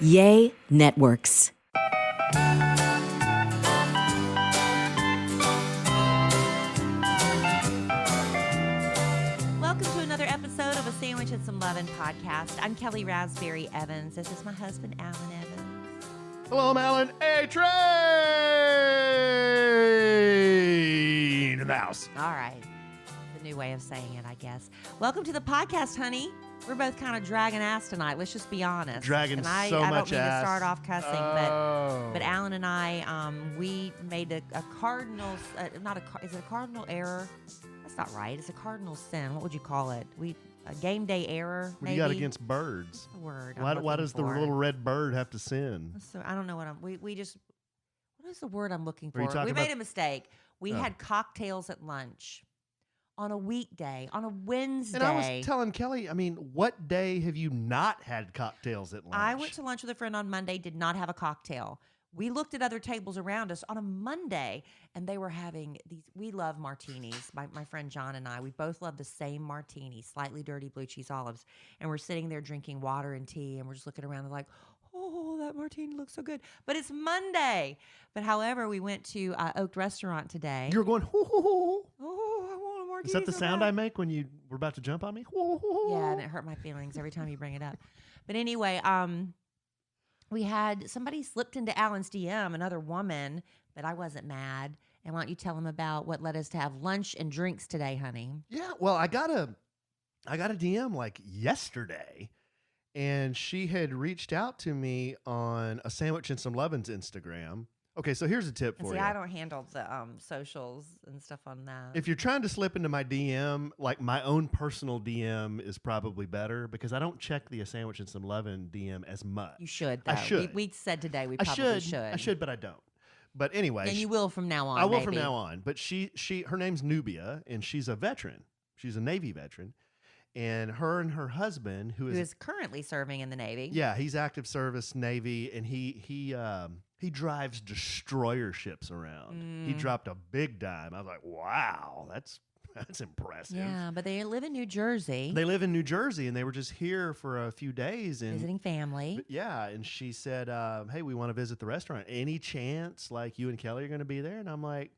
Yay Networks. Welcome to another episode of A Sandwich and Some Lovin' podcast. I'm Kellie Raspberry Evans. This is my husband, Alan Evans. Hello, I'm Alan A. Train in the house. All right. The new way of saying it, I guess. Welcome to the podcast, honey. We're both kind of dragging ass tonight. Let's just be honest. Dragging I so don't much mean ass. to start off cussing, Oh. but Alan and I, we made a cardinal, is it a cardinal error? That's not right. It's a cardinal sin. What would you call it? A game day error, What do maybe? you got against birds? The word. Why does the little red bird have to sin? So I don't know what we just. What is the word I'm looking Are you for? talking We made about- a mistake. We Oh. had cocktails at lunch on a weekday, on a Wednesday. And I was telling Kelly, what day have you not had cocktails at lunch? I went to lunch with a friend on Monday, did not have a cocktail. We looked at other tables around us on a Monday, and they were having these. We love martinis. My friend John and I, we both love the same martini, slightly dirty blue cheese olives. And we're sitting there drinking water and tea, and we're just looking around and like, oh, that martini looks so good. But it's Monday. But however, we went to Oak Restaurant today. You're going, hoo, hoo, hoo. Oh, I want a martini. Is that the so sound bad. I make when you were about to jump on me? Hoo, hoo, hoo. Yeah, and it hurt my feelings every time you bring it up. But anyway, we had somebody slipped into Alan's DM, another woman, but I wasn't mad. And why don't you tell them about what led us to have lunch and drinks today, honey? Yeah, well, I got a DM like yesterday, and she had reached out to me on A Sandwich and Some Lovin's Instagram. Okay, so here's a tip And for see, you. I don't handle the socials and stuff on that. If you're trying to slip into my DM, like my own personal DM is probably better because I don't check the A Sandwich and Some Lovin' DM as much. You should, though. I should. We said today we I probably should. I should, but I don't. But anyway, And you will from now on. I will maybe. from now on. But her name's Nubia, and she's a veteran. She's a Navy veteran, and her husband, Who is currently serving in the Navy. yeah, he's active service Navy, and he drives destroyer ships around. He dropped a big dime. I was like, wow, that's impressive. Yeah, but they live in New Jersey, They live in New Jersey, and they were just here for a few days. And visiting family. yeah, and she said, hey, we want to visit the restaurant. Any chance like you and Kelly are going to be there? And I'm like,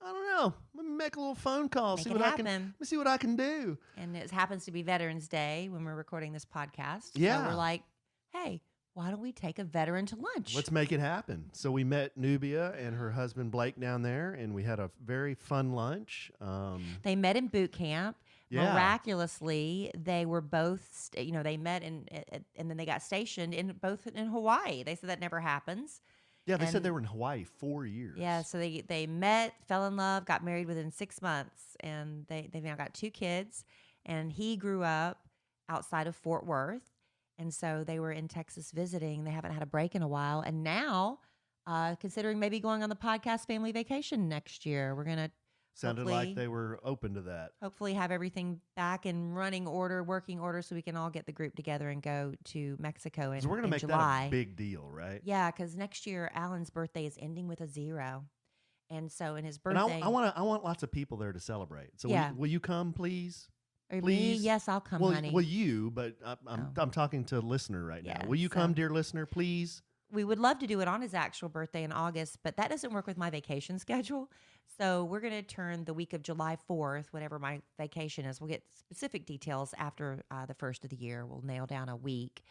I don't know. Let me make a little phone call. Make See it what I happen. can. Let me see what I can do. And it happens to be Veterans Day when we're recording this podcast. Yeah. So we're like, hey, why don't we take a veteran to lunch? Let's make it happen. So we met Nubia and her husband Blake down there, and we had a very fun lunch. They met in boot camp. Yeah. Miraculously, they were both, they met and then they got stationed both in Hawaii. They said that never happens. Yeah, they said And- they were in Hawaii 4 years. Yeah, so they met, fell in love, got married within 6 months, and they've now got 2 kids. And he grew up outside of Fort Worth, and so they were in Texas visiting. They haven't had a break in a while, and now considering maybe going on the podcast family vacation next year. We're gonna Sounded hopefully- like they were open to that. hopefully have everything back in running order, working order, so we can all get the group together and go to Mexico in, So we're going in to make July. that a big deal, right? Yeah, because next year Alan's birthday is ending with a 0, and so in his And birthday, I want lots of people there to celebrate. So Yeah. will you come, please? or me, please? yes, I'll come, well, honey. well, you, but I'm Oh. talking to a listener right Yeah, now. Will you so- come, dear listener, please? We would love to do it on his actual birthday in August, but that doesn't work with my vacation schedule. So we're going to turn the week of July 4th, whatever my vacation is. We'll get specific details after the first of the year. We'll nail down a week.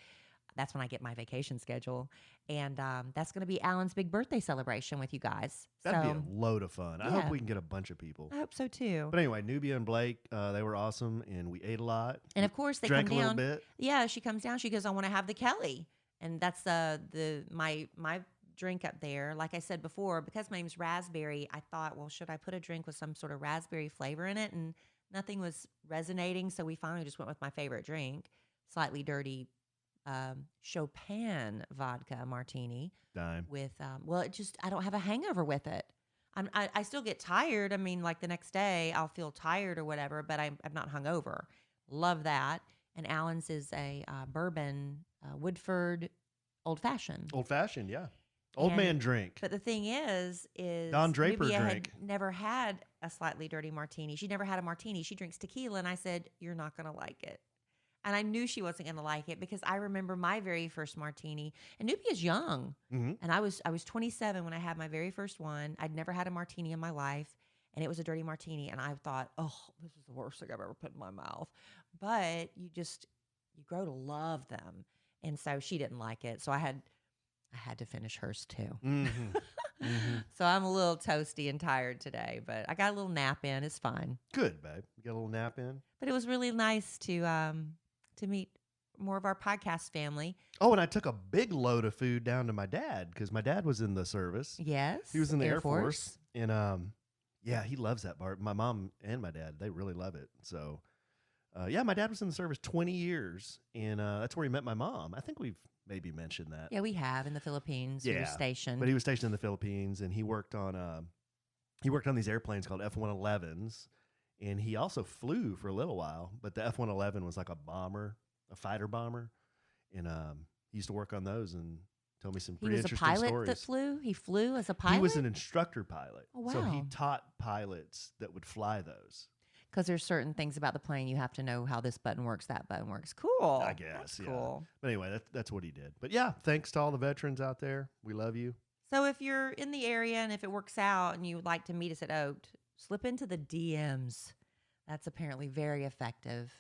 That's when I get my vacation schedule. And that's going to be Alan's big birthday celebration with you guys. That'd so be a load of fun. I yeah. hope we can get a bunch of people. I hope so too. But anyway, Nubia and Blake, they were awesome, and we ate a lot. And of course, they drank come a little down. bit. Yeah, she comes down. She goes, I want to have the Kellie. And that's my drink up there. Like I said before, because my name's Raspberry, I thought, well, should I put a drink with some sort of raspberry flavor in it? And nothing was resonating, so we finally just went with my favorite drink, slightly dirty Chopin vodka martini Dime. with, I don't have a hangover with it. I still get tired. I mean, like the next day I'll feel tired or whatever, but I'm not hungover. Love that. And Alan's is a bourbon Woodford old fashioned. Old fashioned, yeah. Old And- man drink. But the thing is Don Draper Nubia drink. had never had a slightly dirty martini. She never had a martini. She drinks tequila, and I said, "You're not going to like it." And I knew she wasn't going to like it because I remember my very first martini. And Nubia's young. Hmm. And I was 27 when I had my very first one. I'd never had a martini in my life. And it was a dirty martini. And I thought, oh, this is the worst thing I've ever put in my mouth. But you grow to love them. And so she didn't like it. So I had to finish hers too. Hmm. Hmm. So I'm a little toasty and tired today, but I got a little nap in. It's fine. Good, babe. You got a little nap in? But it was really nice to meet more of our podcast family. Oh, and I took a big load of food down to my dad because my dad was in the service. Yes. He was in the Air Force. And yeah, he loves that bar. My mom and my dad, they really love it. So yeah, my dad was in the service 20 years, and that's where he met my mom. I think we've maybe mentioned that. Yeah, we have in the Philippines. He was stationed. But he was stationed in the Philippines, and he worked on these airplanes called F-111s, and he also flew for a little while. But the F-111 was like a bomber, a fighter bomber, and he used to work on those and tell me some He pretty was a interesting pilot stories. that flew? He flew as a pilot? He was an instructor pilot. Oh, So he wow. taught pilots that would fly those. Because there's certain things about the plane you have to know how this button works, that button works. Cool. I guess, That's yeah. cool. But anyway, that's what he did. But yeah, thanks to all the veterans out there. We love you. So if you're in the area and if it works out and you would like to meet us at Oat, slip into the DMs. That's apparently very effective.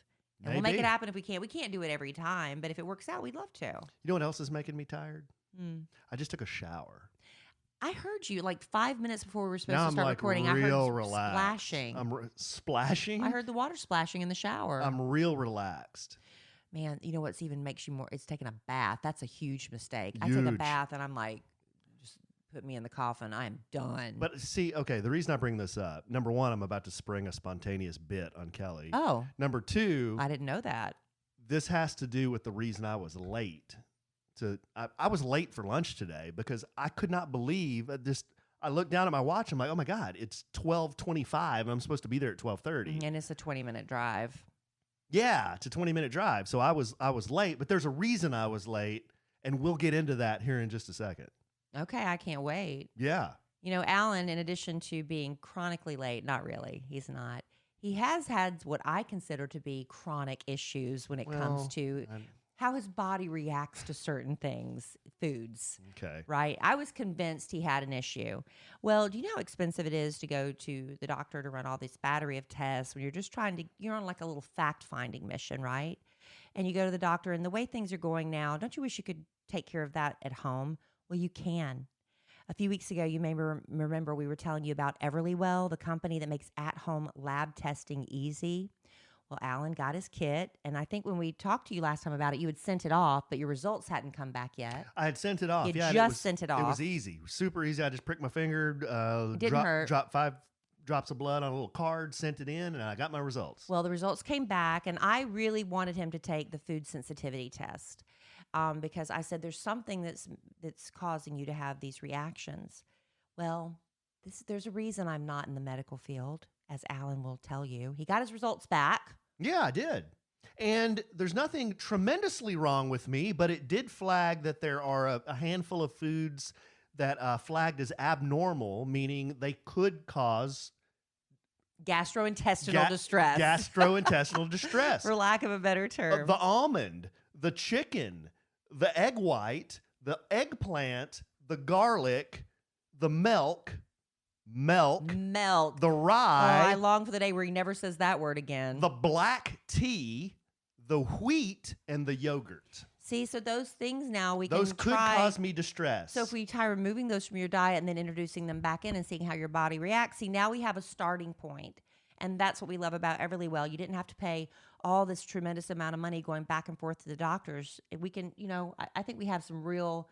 And we'll make Maybe. it happen if we can. We can't do it every time, but if it works out, we'd love to. You know what else is making me tired? Mm. I just took a shower. I heard you like 5 minutes before we were supposed Now to I'm start like recording. real I heard relaxed. splashing. I'm splashing. I heard the water splashing in the shower. I'm real relaxed. Man, you know what's even makes you more? It's taking a bath. That's a huge mistake. I take a Huge. bath and I'm like, just put me in the coffin. I am done. But see, okay, the reason I bring this up, number one, I'm about to spring a spontaneous bit on Kelly. oh, Number two, I didn't know that. this has to do with the reason I was late. I was late for lunch today because I could not believe this. I looked down at my watch. I'm like, oh my God, it's 12:25 and I'm supposed to be there at 12:30. And it's a 20-minute drive. Yeah, it's a 20-minute drive. So I was late, but there's a reason I was late, and we'll get into that here in just a second. Okay, I can't wait. Yeah. You know, Alan, in addition to being chronically late, not really, he's not. He has had what I consider to be chronic issues when it comes Well, to I'm- how his body reacts to certain things, foods. Okay. Right? I was convinced he had an issue. Well, do you know how expensive it is to go to the doctor to run all this battery of tests when you're just you're on like a little fact-finding mission, right? And you go to the doctor, and the way things are going now, don't you wish you could take care of that at home? Well, you can. A few weeks ago, you may remember we were telling you about Everlywell, the company that makes at-home lab testing easy. Well, Alan got his kit, and I think when we talked to you last time about it, you had sent it off, but your results hadn't come back yet. I had sent it off. You Yeah, and just sent it It off. was easy, super easy. I just pricked my finger, didn't hurt. dropped 5 drops of blood on a little card, sent it in, and I got my results. Well, the results came back, and I really wanted him to take the food sensitivity test because I said there's something that's causing you to have these reactions. Well, there's a reason I'm not in the medical field, as Alan will tell you. He got his results back. Yeah, I did. And there's nothing tremendously wrong with me, but it did flag that there are a handful of foods that flagged as abnormal, meaning they could cause Gastrointestinal distress. gastrointestinal distress. For lack of a better term. The almond, the chicken, the egg white, the eggplant, the garlic, the milk, Melt. the Oh, I rye, long for the day where he never says that word again. the black tea, the wheat, and the yogurt. See, so those things now we Those can could try. cause me distress. So if we try removing those from your diet and then introducing them back in and seeing how your body reacts, see, now we have a starting point. And that's what we love about Everlywell. You didn't have to pay all this tremendous amount of money going back and forth to the doctors. We can, I think we have some real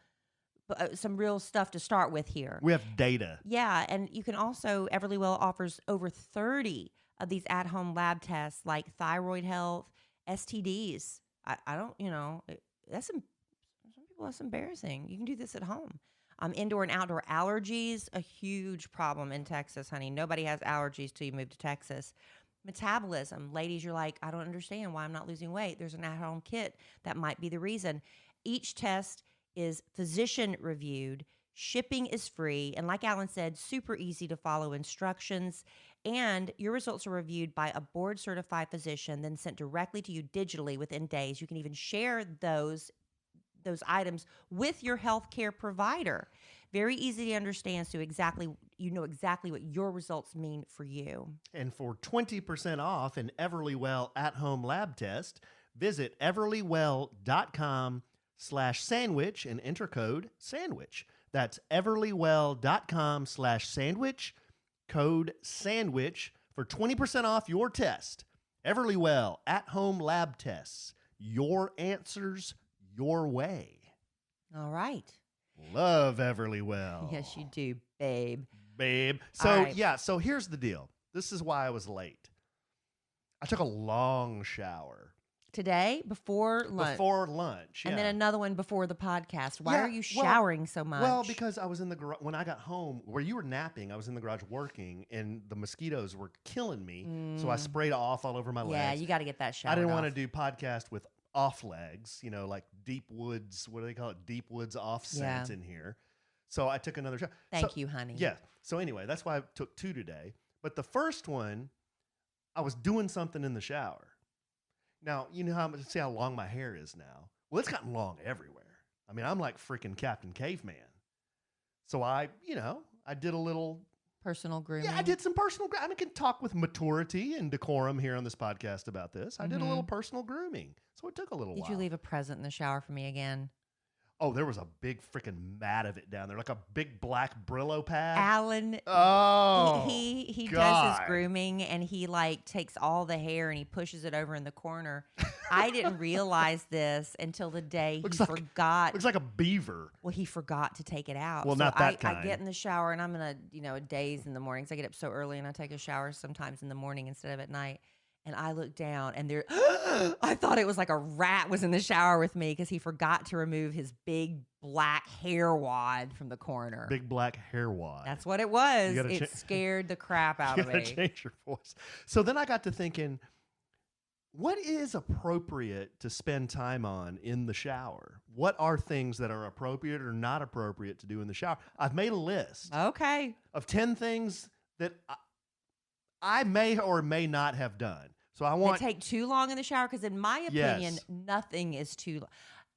stuff to start with here. We have data. Yeah, and you can also, Everlywell offers over 30 of these at-home lab tests like thyroid health, STDs. I don't, some people, that's embarrassing. You can do this at home. Indoor and outdoor allergies, a huge problem in Texas, honey. Nobody has allergies till you move to Texas. Metabolism. Ladies, you're like, I don't understand why I'm not losing weight. There's an at-home kit. That might be the reason. Each test is physician reviewed. Shipping is free. And like Alan said, super easy to follow instructions. And your results are reviewed by a board-certified physician, then sent directly to you digitally within days. You can even share those items with your healthcare provider. Very easy to understand, so you know exactly what your results mean for you. And for 20% off an Everlywell at-home lab test, visit everlywell.com/sandwich and enter code SANDWICH. That's everlywell.com/sandwich, code SANDWICH for 20% off your test. Everlywell at-home lab tests. Your answers your way. All right. Love Everlywell. Yes, you do, babe. So, All right. yeah, so here's the deal. This is why I was late. I took a long shower. Today, before lunch. Before lunch, And yeah. then another one before the podcast. Why Yeah, are you showering so much? Well, because I was in the garage. When I got home, where you were napping, I was in the garage working, and the mosquitoes were killing me. So I sprayed off all over my legs. Yeah, you got to get that shower. I didn't want to do podcast with off legs, like deep woods, what do they call it? Deep woods off scents in here. So I took another shower. Thank you, honey. Yeah. So anyway, that's why I took 2 today. But the first one, I was doing something in the shower. Now, you know see how long my hair is now? Well, it's gotten long everywhere. I mean, I'm like freaking Captain Caveman. So I did a little personal grooming. Yeah, I did some personal grooming. I can talk with maturity and decorum here on this podcast about this. I did a little personal grooming. So it took a little while. Did you leave a present in the shower for me again? Oh, there was a big freaking mat of it down there, like a big black Brillo pad. Alan, oh, he does God. his grooming, and he takes all the hair and he pushes it over in the corner. I didn't realize this until the day he forgot. Looks like a beaver. Well, he forgot to take it out. Well, so not that kind. I get in the shower, and I'm in a daze in the mornings. I get up so early, and I take a shower sometimes in the morning instead of at night. And I look down, and I thought it was like a rat was in the shower with me because he forgot to remove his big black hair wad from the corner. Big black hair wad. That's what it was. You gotta It scared the crap out you of gotta me. change your voice. So then I got to thinking, what is appropriate to spend time on in the shower? What are things that are appropriate or not appropriate to do in the shower? I've made a list Okay. of 10 things that I may or may not have done. So I want They take too long in the shower because, in my opinion, Yes. nothing is too long.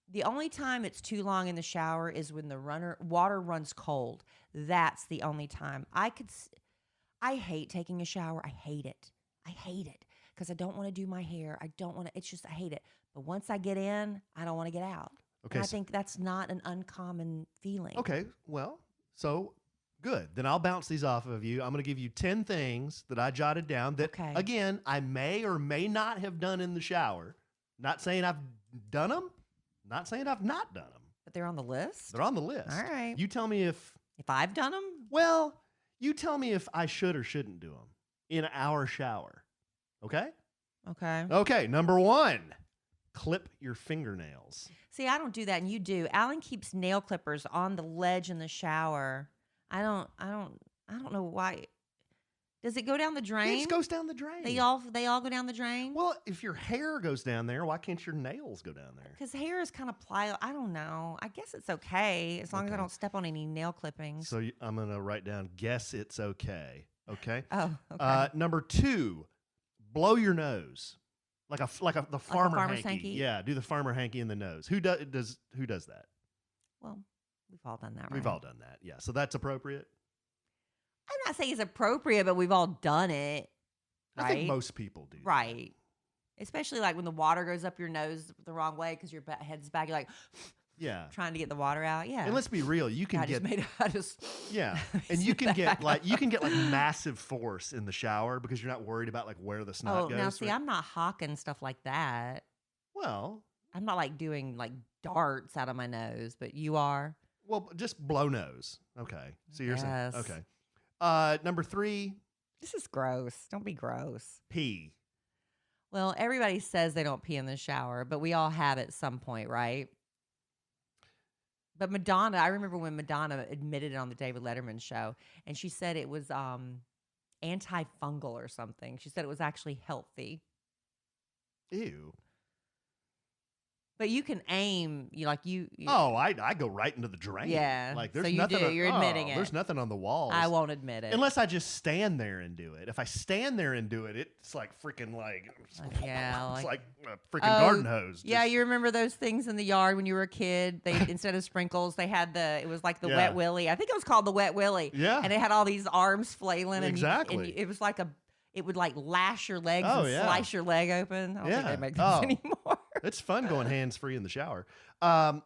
The only time it's too long in the shower is when the water runs cold. That's the only time. I hate taking a shower. I hate it because I don't want to do my hair. I don't want to. It's just I hate it. But once I get in, I don't want to get out. Okay, And I think that's not an uncommon feeling. Okay, well, so good. Then I'll bounce these off of you. I'm going to give you 10 things that I jotted down that, again, I may or may not have done in the shower. Not saying I've done them. Not saying I've not done them. But they're on the list? They're on the list. All right. You tell me if I've done them? Well, you tell me if I should or shouldn't do them in our shower. Okay? Okay. Okay, number 1, clip your fingernails. See, I don't do that, and you do. Alan keeps nail clippers on the ledge in the shower. I don't know why. Does it go down the drain? It goes down the drain. They all go down the drain? Well, if your hair goes down there, why can't your nails go down there? Because hair is kind of pliable. I don't know. I guess it's okay as long as I don't step on any nail clippings. So I'm going to write down, guess it's okay. Okay? Oh, okay. Number 2, blow your nose. Like the farmer farmer's hanky. hanky? Yeah, do the farmer hanky in the nose. Who does that? Well, we've all done that, right? We've all done that. Yeah. So that's appropriate. I'm not saying it's appropriate, but we've all done it. Right? I think most people do. Right. Especially like when the water goes up your nose the wrong way because your head's back. You're like, yeah, trying to get the water out. Yeah. And let's be real, you can yeah, and you can get like massive force in the shower because you're not worried about like where the snot goes. Now see, I'm not hawking stuff like that. Well, I'm not like doing like darts out of my nose, but you are. Well, just blow nose. Okay. So you're saying okay. Number 3. This is gross. Don't be gross. Pee. Well, everybody says they don't pee in the shower, but we all have at some point, right? But Madonna, I remember when Madonna admitted it on the David Letterman show, and she said it was antifungal or something. She said it was actually healthy. Ew. But you can aim. You. Oh, I go right into the drain. Yeah. Like there's So you nothing. do. You're admitting it. There's nothing on the walls. I won't admit it. Unless I just stand there and do it. If I stand there and do it, it's like freaking Yeah, it's like a freaking garden hose. Yeah, you remember those things in the yard when you were a kid? They instead of sprinkles, they had it was like the wet willy. I think it was called the wet willy. Yeah. And it had all these arms flailing. And exactly. it was like it would like lash your legs and slice your leg open. I don't think they make those anymore. It's fun going hands free in the shower. And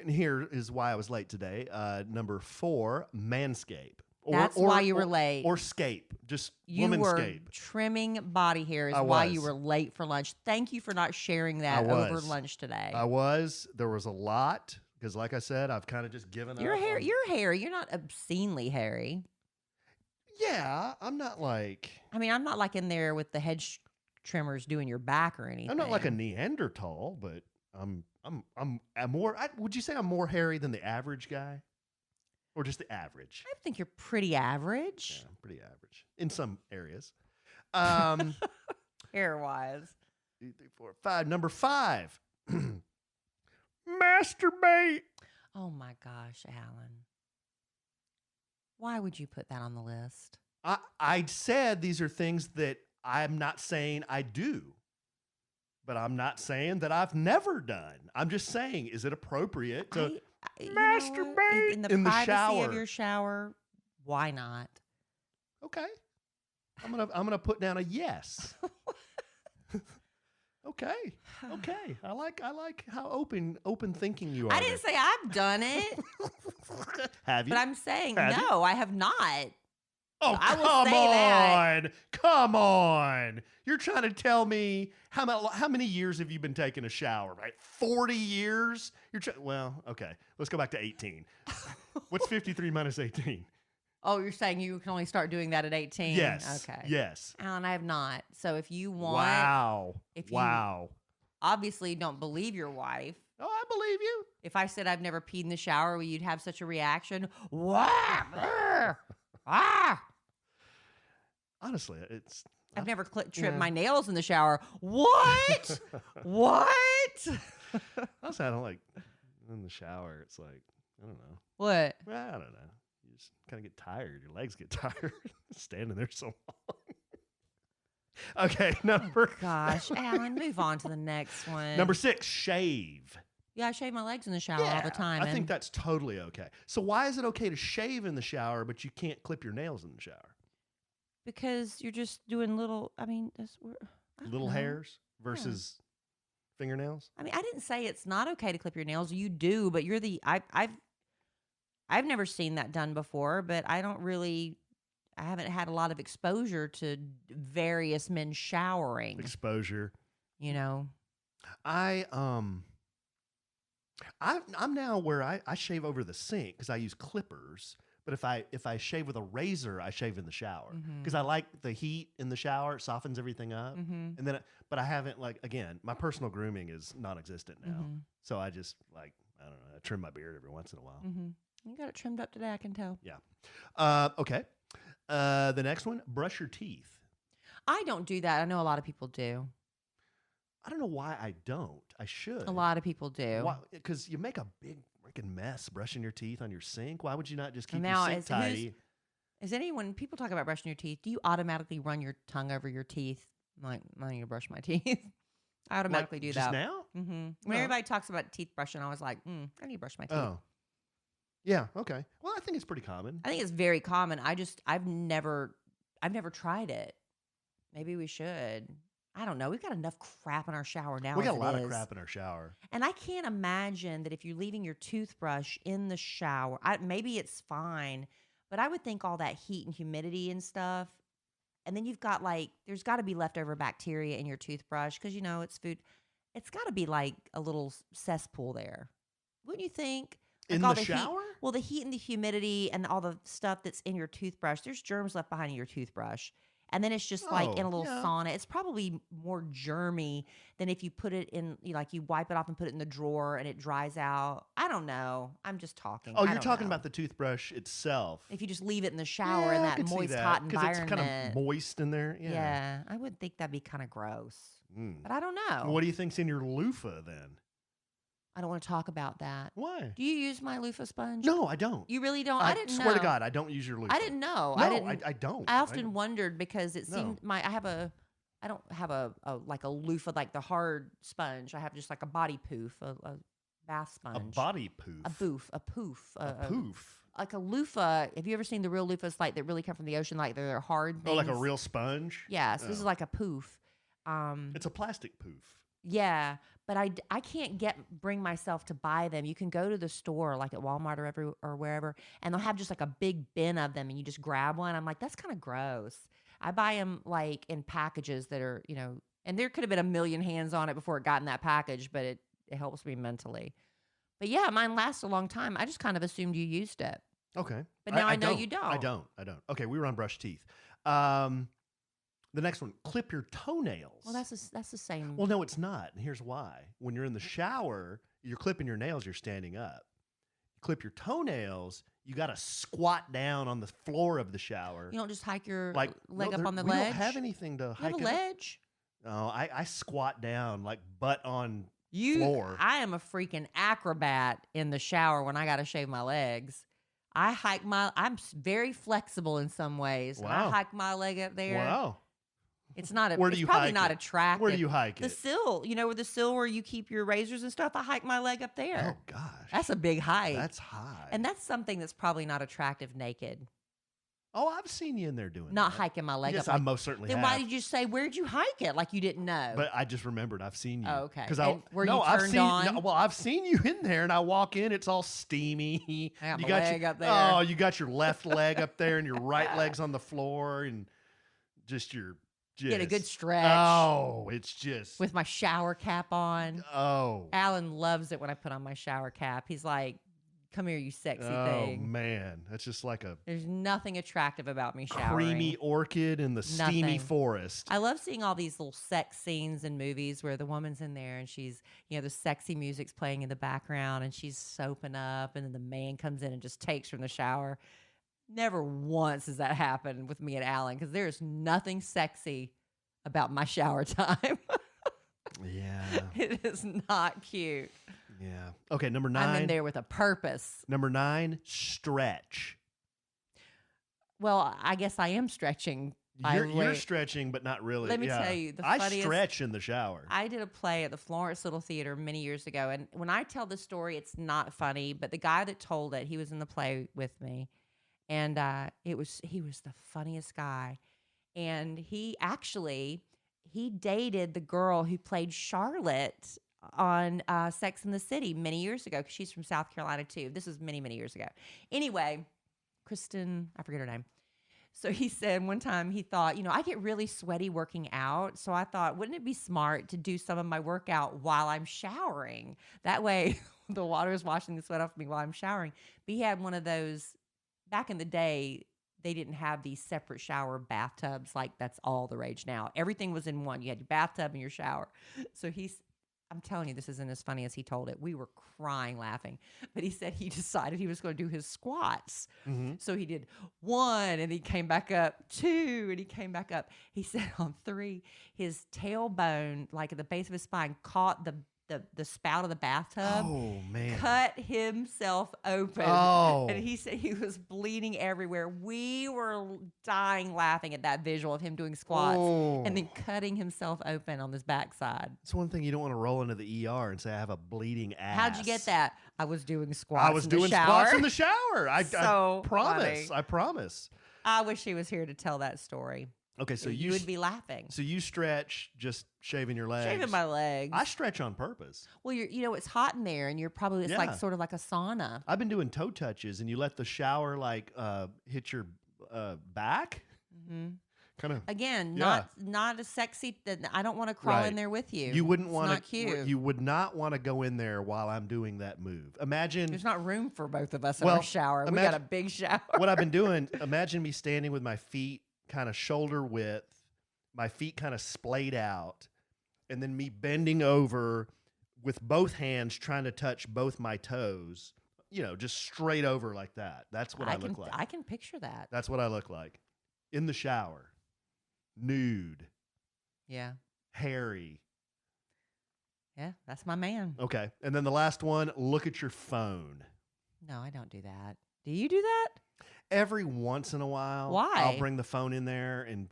here is why I was late today. Number 4, manscape. That's why you were late. Or scape. Just you were womanscape. Trimming body hair is why you were late for lunch. Thank you for not sharing that over lunch today. I was. There was a lot because, like I said, I've kind of just given up. You're hairy. You're not obscenely hairy. Yeah, I'm not like. I mean, I'm not like in there with the hedge trimmers doing your back or anything. I'm not like a Neanderthal, but I'm more. Would you say I'm more hairy than the average guy, or just the average? I think you're pretty average. Yeah, I'm pretty average in some areas. Hair wise. 2, 3, 4, 5. Number 5. Masturbate. Oh my gosh, Alan. Why would you put that on the list? I said these are things that I'm not saying I do, but I'm not saying that I've never done. I'm just saying, is it appropriate to masturbate in the privacy shower? Of your shower? Why not? Okay, I'm gonna put down a yes. Okay. I like how open thinking you are. I didn't say I've done it. Have you? But I'm saying Have no, I have not. Oh, so I will come say on. That. Come on. You're trying to tell me how many years have you been taking a shower, right? 40 years? Well, okay. Let's go back to 18. What's 53 minus 18? Oh, you're saying you can only start doing that at 18? Yes. Okay. Yes. Alan, I have not. So if you want... Wow. If you obviously don't believe your wife... Oh, I believe you. If I said I've never peed in the shower, you'd have such a reaction. Wow. Honestly, I've never trimmed my nails in the shower. What? What? Honestly, I don't like in the shower. It's like, I don't know. What? Well, I don't know. You just kind of get tired. Your legs get tired standing there so long. Okay, Gosh, Alan, move on to the next one. Number 6, shave. Yeah, I shave my legs in the shower all the time. I think that's totally okay. So why is it okay to shave in the shower, but you can't clip your nails in the shower? Because you're just doing little, little hairs versus fingernails? I mean, I didn't say it's not okay to clip your nails. You do, but I've never seen that done before, but I haven't had a lot of exposure to various men showering. Exposure. You know? I'm now where I shave over the sink because I use clippers. But if I shave with a razor, I shave in the shower because I like the heat in the shower. It softens everything up. And then, but I haven't again, my personal grooming is non-existent now. So I just I don't know, I trim my beard every once in a while. You got it trimmed up today, I can tell. Yeah. Okay. The next one, brush your teeth. I don't do that. I know a lot of people do. I don't know why I don't. I should. A lot of people do. Because you make a big freaking mess brushing your teeth on your sink. Why would you not just keep your sink tidy? People talk about brushing your teeth, do you automatically run your tongue over your teeth? Like, I need to brush my teeth. I automatically do just that. Now? When everybody talks about teeth brushing, I was like, I need to brush my teeth. Oh. Yeah, okay. Well, I think it's pretty common. I think it's very common. I've never tried it. Maybe we should. I don't know. We've got enough crap in our shower now. We got a lot of crap in our shower. And I can't imagine that if you're leaving your toothbrush in the shower, maybe it's fine, but I would think all that heat and humidity and stuff, and then you've got there's got to be leftover bacteria in your toothbrush because, it's food. It's got to be like a little cesspool there. Wouldn't you think? In the shower? Well, the heat and the humidity and all the stuff that's in your toothbrush, there's germs left behind in your toothbrush. And then it's just in a little sauna. It's probably more germy than if you put it in, you wipe it off and put it in the drawer and it dries out. I don't know. I'm just talking. Oh, you're talking about the toothbrush itself. If you just leave it in the shower in that moist, hot environment. Because it's kind of moist in there. Yeah. I would think that'd be kind of gross. But I don't know. What do you think's in your loofah then? I don't want to talk about that. Why? Do you use my loofah sponge? No, I don't. You really don't? I didn't swear to know. God, I don't use your loofah. I didn't know. No, I don't. I often wondered because it seemed I don't have a like a loofah, like the hard sponge. I have just like a body poof, a bath sponge. A body poof. A poof. A poof. Like a loofah. Have you ever seen the real loofahs like that really come from the ocean? Like they're hard things. Oh, like a real sponge? Yeah, so this is like a poof. It's a plastic poof. Yeah, but I can't bring myself to buy them. You can go to the store like at Walmart or wherever, and they'll have just like a big bin of them, and you just grab one. I'm like, that's kind of gross. I buy them like in packages that are, and there could have been a million hands on it before it got in that package, but it helps me mentally. But yeah, mine lasts a long time. I just kind of assumed you used it. Okay. But now I know you don't. I don't. Okay, we were on brush teeth. The next one, clip your toenails. Well, that's the same. Well, no, it's not. And here's why. When you're in the shower, you're clipping your nails, you're standing up. You clip your toenails, you got to squat down on the floor of the shower. You don't just hike your leg up on the we ledge? We don't have anything to hike. You have a ledge? No, I squat down like butt on floor. I am a freaking acrobat in the shower when I got to shave my legs. I'm very flexible in some ways. Wow. I hike my leg up there. Wow. It's not. Where do it's you probably hike not it? attractive. Where do you hike the it? sill. Where the sill where you keep your razors and stuff. I hike my leg up there. Oh gosh, that's a big hike. That's high. And that's something that's probably not attractive naked. Oh, I've seen you in there doing not that. Hiking my leg yes, up. I most certainly then have. Why did you say where'd you hike it? Like you didn't know. But I just remembered I've seen you. Oh, okay. Because were you turned on? No, well, I've seen you in there, and I walk in, it's all steamy. I got you my got leg your, up there. Oh, you got your left leg up there, and your right leg's on the floor, and just your. Get a good stretch. Oh, it's just with my shower cap on. Oh, Alan loves it when I put on my shower cap. He's like, "Come here, you sexy thing." Oh man, that's just like a. There's nothing attractive about me showering. Creamy orchid in the steamy forest. I love seeing all these little sex scenes in movies where the woman's in there and she's, the sexy music's playing in the background and she's soaping up, and then the man comes in and just takes from the shower. Never once has that happened with me and Alan because there's nothing sexy about my shower time. Yeah. It is not cute. Yeah. Okay, number 9. I'm in there with a purpose. Number 9, stretch. Well, I guess I am stretching. You're stretching, but not really. Let me tell you, I stretch in the shower. I did a play at the Florence Little Theater many years ago, and when I tell the story, it's not funny, but the guy that told it, he was in the play with me. And he was the funniest guy. And he dated the girl who played Charlotte on Sex and the City many years ago, because she's from South Carolina too. This was many, many years ago. Anyway, Kristen, I forget her name. So he said one time he thought, I get really sweaty working out. So I thought, wouldn't it be smart to do some of my workout while I'm showering? That way the water is washing the sweat off me while I'm showering. But he had one of those. Back in the day, they didn't have these separate shower bathtubs like that's all the rage now. Everything was in one. You had your bathtub and your shower. So I'm telling you, this isn't as funny as he told it. We were crying laughing. But he said he decided he was going to do his squats. Mm-hmm. So he did 1, and he came back up, 2, and he came back up. He said on 3, his tailbone, like at the base of his spine, caught the spout of the bathtub. Oh man! Cut himself open. Oh, and he said he was bleeding everywhere. We were dying laughing at that visual of him doing squats and then cutting himself open on his backside. It's one thing you don't want to roll into the ER and say I have a bleeding ass. How'd you get that? I was doing squats. I was doing squats in the shower. I promise. Funny. I promise. I wish he was here to tell that story. Okay, so you would be laughing. So you stretch just shaving your legs. Shaving my legs. I stretch on purpose. Well, it's hot in there, and it's like sort of like a sauna. I've been doing toe touches, and you let the shower hit your back. Mm-hmm. Kind of again, not as sexy. I don't want to crawl in there with you. You wouldn't want to. Not cute. You would not want to go in there while I'm doing that move. Imagine there's not room for both of us in our shower. We got a big shower. What I've been doing. Imagine me standing with my feet kind of shoulder width, my feet kind of splayed out, and then me bending over with both hands trying to touch both my toes, just straight over like that. That's what I look like. I can picture that. That's what I look like. In the shower. Nude. Yeah. Hairy. Yeah, that's my man. Okay. And then the last one, look at your phone. No, I don't do that. Do you do that? Every once in a while, Why? I'll bring the phone in there and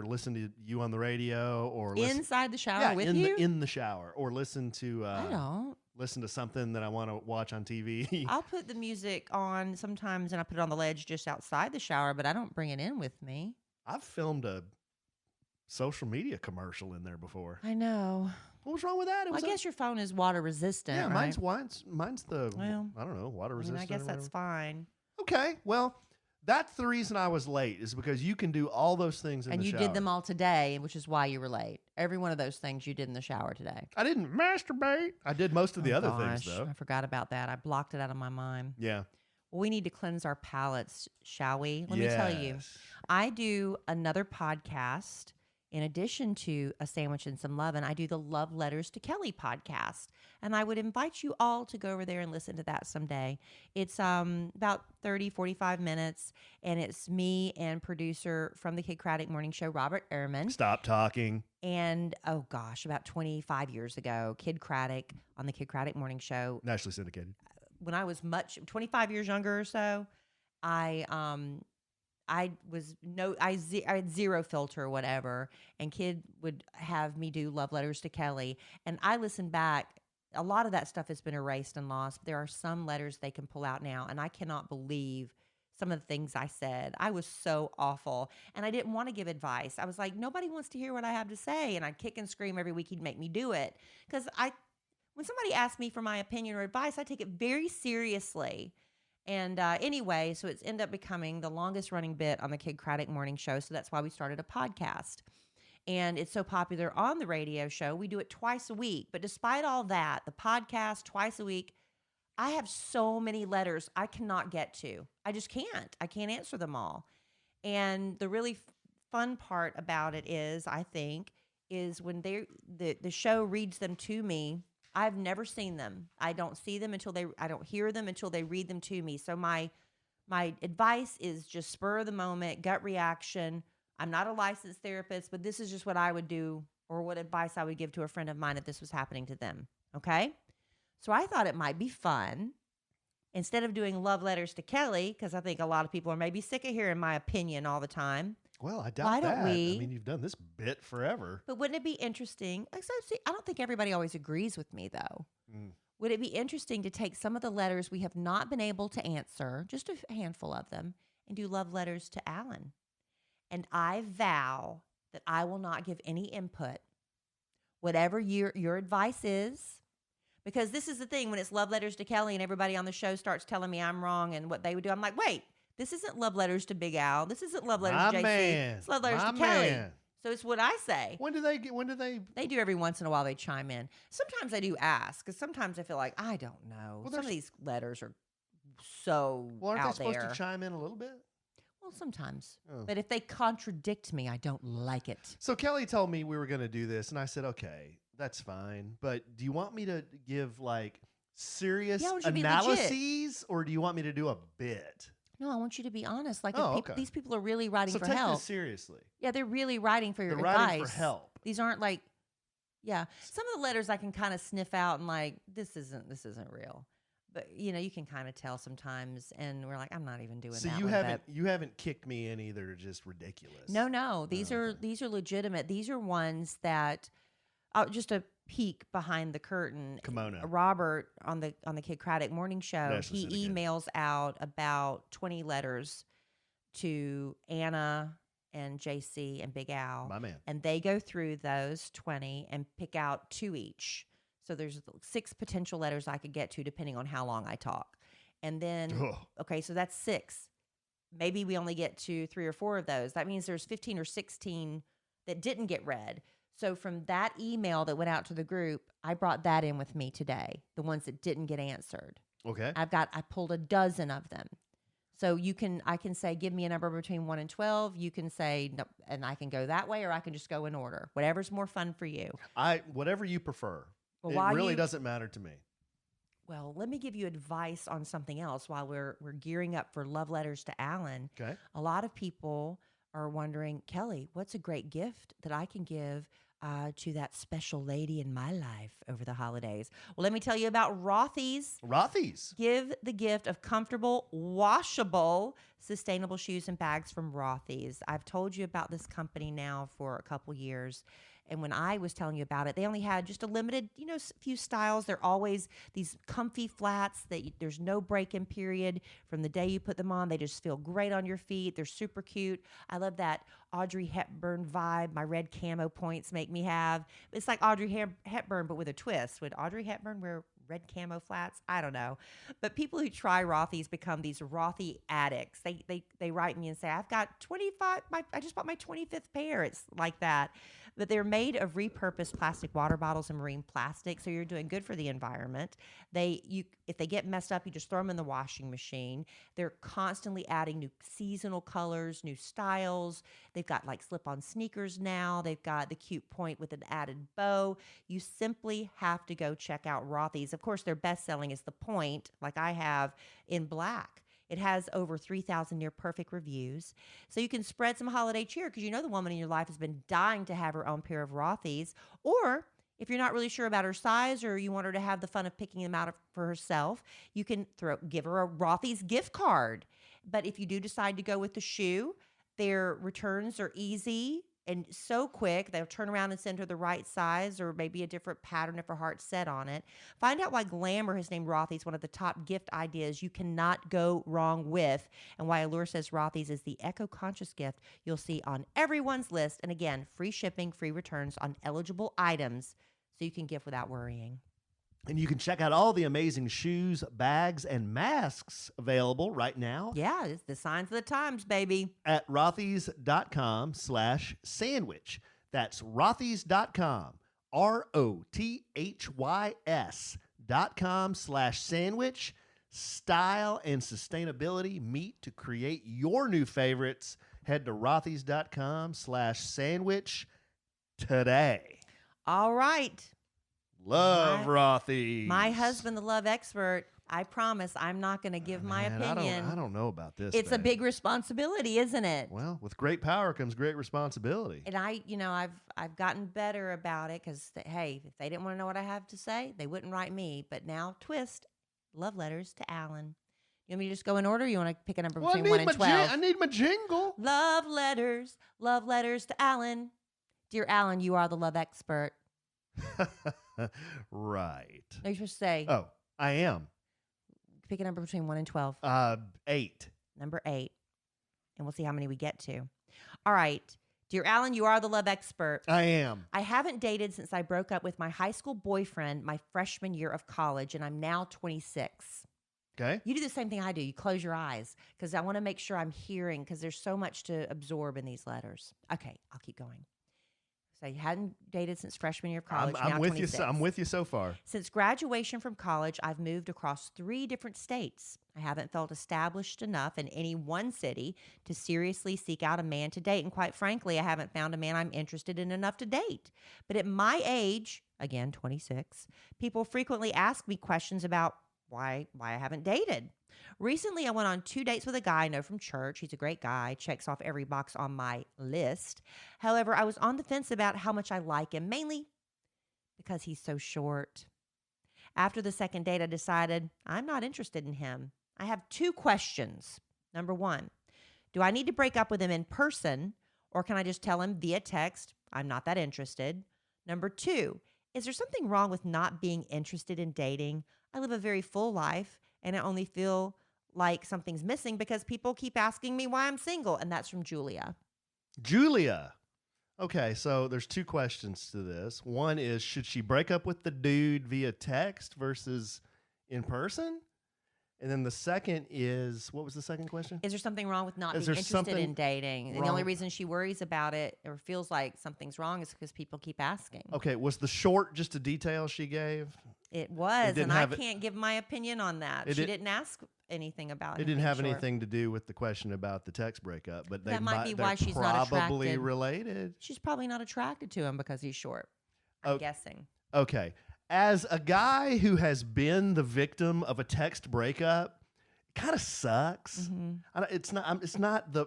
listen to you on the radio or listen Inside the shower with you? in the shower, or listen to I don't. listen to something that I want to watch on TV. I'll put the music on sometimes and I put it on the ledge just outside the shower, but I don't bring it in with me. I've filmed a social media commercial in there before. I know. What was wrong with that? Well, I guess your phone is water resistant. yeah, right? mine's the Well, I don't know, water I mean, resistant. I guess or that's whatever. fine. Okay. Well, that's the reason I was late, is because you can do all those things in And the you shower. did them all today, which is why you were late. Every one of those things you did in the shower today. I didn't masturbate. I did most of the other things Gosh, though. I forgot about that. I blocked it out of my mind. Yeah. Well, we need to cleanse our palates, shall we? Let me tell you. Yes. I do another podcast in addition to A Sandwich and Some Love, and I do the Love Letters to Kellie podcast. And I would invite you all to go over there and listen to that someday. It's about 30, 45 minutes, and it's me and producer from the Kid Craddock Morning Show, Robert Ehrman. Stop talking. And, oh gosh, about 25 years ago, Kid Craddock on the Kid Craddock Morning Show. Nationally syndicated. When I was 25 years younger or so, I had zero filter or whatever, and Kid would have me do love letters to Kellie, and I listened back. A lot of that stuff has been erased and lost. But there are some letters they can pull out now, and I cannot believe some of the things I said. I was so awful, and I didn't want to give advice. I was like, nobody wants to hear what I have to say, and I'd kick and scream every week he'd make me do it, because when somebody asks me for my opinion or advice, I take it very seriously. And anyway, so it's ended up becoming the longest running bit on the Kid Craddock Morning Show. So that's why we started a podcast. And it's so popular on the radio show. We do it twice a week. But despite all that, the podcast twice a week, I have so many letters I cannot get to. I just can't. I can't answer them all. And the really fun part about it is, I think, is when the show reads them to me. I've never seen them. I don't see them I don't hear them until they read them to me. So my advice is just spur of the moment, gut reaction. I'm not a licensed therapist, but this is just what I would do, or what advice I would give to a friend of mine if this was happening to them. Okay? So I thought it might be fun, instead of doing love letters to Kellie, because I think a lot of people are maybe sick of hearing my opinion all the time. Well, I doubt Why don't that. we- I mean, you've done this bit forever. But wouldn't it be interesting? I don't think everybody always agrees with me, though. Mm. Would it be interesting to take some of the letters we have not been able to answer, just a handful of them, and do love letters to Alan? And I vow that I will not give any input, whatever your advice is, because this is the thing, when it's love letters to Kellie and everybody on the show starts telling me I'm wrong and what they would do, I'm like, wait, this isn't love letters to Big Al. This isn't love letters to JC. Man. It's love letters My to Kellie. man. So it's what I say. When do they? They do every once in a while. They chime in. Sometimes I do ask, because sometimes I feel like I don't know. Well, some of these letters are so Well, aren't they out supposed there. to chime in a little bit? Well, sometimes. Oh. But if they contradict me, I don't like it. So Kellie told me we were going to do this, and I said, okay, that's fine. But do you want me to give like serious Yeah, I want you to be analyses, or do you want me to do a bit? No, I want you to be honest. Like, Oh, if okay. these people are really writing So for take help. this seriously. Yeah, they're really writing for your They're advice. writing for help. These aren't like, yeah. Some of the letters I can kind of sniff out and like, this isn't real. But you can kind of tell sometimes, and we're like, I'm not even doing So that. you one, haven't but- you haven't kicked me in either. Just ridiculous. No. These Oh, are okay. these are legitimate. These are ones that, just a peek behind the curtain. Kimono. Robert on the Kid Craddock Morning Show, Nationally he syndicated. emails out about 20 letters to Anna and JC and Big Al. My man. And they go through those 20 and pick out 2 each. So there's 6 potential letters I could get to depending on how long I talk. And then, Ugh. okay, so that's 6. Maybe we only get to 3 or 4 of those. That means there's 15 or 16 that didn't get read. So from that email that went out to the group, I brought that in with me today, the ones that didn't get answered. Okay. I pulled a dozen of them. So I can say, give me a number between 1 and 12. You can say, no, and I can go that way, or I can just go in order. Whatever's more fun for you. Whatever you prefer. Well, It while really you- doesn't matter to me. Well, let me give you advice on something else while we're gearing up for love letters to Alan. Okay. A lot of people are wondering, Kellie, what's a great gift that I can give to that special lady in my life over the holidays. Well, let me tell you about Rothy's. Rothy's. Give the gift of comfortable, washable, sustainable shoes and bags from Rothy's. I've told you about this company now for a couple years. And when I was telling you about it, they only had just a limited, few styles. They're always these comfy flats that there's no break-in period from the day you put them on. They just feel great on your feet. They're super cute. I love that Audrey Hepburn vibe. My red camo points make me have. It's like Audrey Hepburn, but with a twist. Would Audrey Hepburn wear red camo flats? I don't know. But people who try Rothy's become these Rothy addicts. They write me and say, I've got 25, I just bought my 25th pair. It's like that. But they're made of repurposed plastic water bottles and marine plastic, so you're doing good for the environment. If they get messed up, you just throw them in the washing machine. They're constantly adding new seasonal colors, new styles. They've got like slip-on sneakers now. They've got the cute point with an added bow. You simply have to go check out Rothy's. Of course, their best-selling is the point, like I have, in black. It has over 3,000 near-perfect reviews. So you can spread some holiday cheer because you know the woman in your life has been dying to have her own pair of Rothy's. Or if you're not really sure about her size or you want her to have the fun of picking them out for herself, you can give her a Rothy's gift card. But if you do decide to go with the shoe, their returns are easy and so quick. They'll turn around and send her the right size or maybe a different pattern if her heart's set on it. Find out why glamour has named Rothy's one of the top gift ideas you cannot go wrong with, and why Allure says Rothy's is the eco-conscious gift you'll see on everyone's list. And again, free shipping, free returns on eligible items, so you can gift without worrying. And you can check out all the amazing shoes, bags, and masks available right now. Yeah, it's the signs of the times, baby. At rothys.com/sandwich. That's rothys.com, ROTHYS.com/sandwich. Style and sustainability meet to create your new favorites. Head to rothys.com/sandwich today. All right. Love Rothy. My husband, the love expert, I promise I'm not going to give my opinion. I don't know about this. It's a big responsibility, isn't it? Well, with great power comes great responsibility. And I've gotten better about it because, hey, if they didn't want to know what I have to say, they wouldn't write me. But now, twist, love letters to Alan. You want me to just go in order, or you want to pick a number between 1 and 12? I need my jingle. Love letters to Alan. Dear Alan, you are the love expert. Right. No, you're supposed to say. Oh, I am. Pick a number between 1 and 12. 8. Number 8. And we'll see how many we get to. All right. Dear Alan, you are the love expert. I am. I haven't dated since I broke up with my high school boyfriend my freshman year of college, and I'm now 26. Okay. You do the same thing I do. You close your eyes because I want to make sure I'm hearing because there's so much to absorb in these letters. Okay, I'll keep going. So you hadn't dated since freshman year of college. I'm now with 26. you. I'm with you so far. Since graduation from college, I've moved across 3 different states. I haven't felt established enough in any one city to seriously seek out a man to date. And quite frankly, I haven't found a man I'm interested in enough to date. But at my age, again, 26, people frequently ask me questions about why I haven't dated. Recently, I went on 2 dates with a guy I know from church. He's a great guy, checks off every box on my list. However, I was on the fence about how much I like him, mainly because he's so short. After the second date, I decided I'm not interested in him. I have 2 questions. Number 1, do I need to break up with him in person, or can I just tell him via text I'm not that interested? Number 2, is there something wrong with not being interested in dating? I live a very full life, and I only feel like something's missing because people keep asking me why I'm single, and that's from Julia. Julia. Okay, so there's 2 questions to this. One is, should she break up with the dude via text versus in person? And then the second is, what was the second question? Is there something wrong with not being interested in dating? And the only reason she worries about it or feels like something's wrong is because people keep asking. Okay, was the short just a detail she gave? It was, and I can't give my opinion on that. She didn't ask anything about it. It didn't have anything to do with the question about the text breakup, but that might be why she's not attracted. Probably related. She's probably not attracted to him because he's short. I'm guessing. Okay. As a guy who has been the victim of a text breakup, it kind of sucks. Mm-hmm. It's not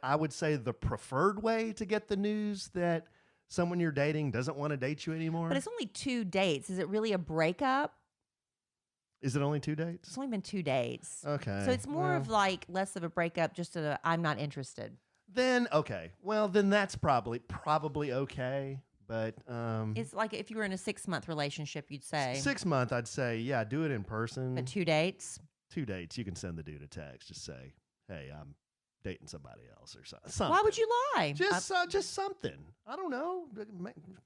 I would say the preferred way to get the news that someone you're dating doesn't want to date you anymore? But it's only 2 dates. Is it really a breakup? Is it only 2 dates? It's only been 2 dates. Okay. So it's more of like less of a breakup, just a I'm not interested. Then okay. Well, then that's probably okay. But It's like if you were in a 6-month relationship, you'd say. 6 month, I'd say, yeah, do it in person. But 2 dates. 2 dates, you can send the dude a text. Just say, hey, I'm dating somebody else or something. Why would you lie? Just something. I don't know.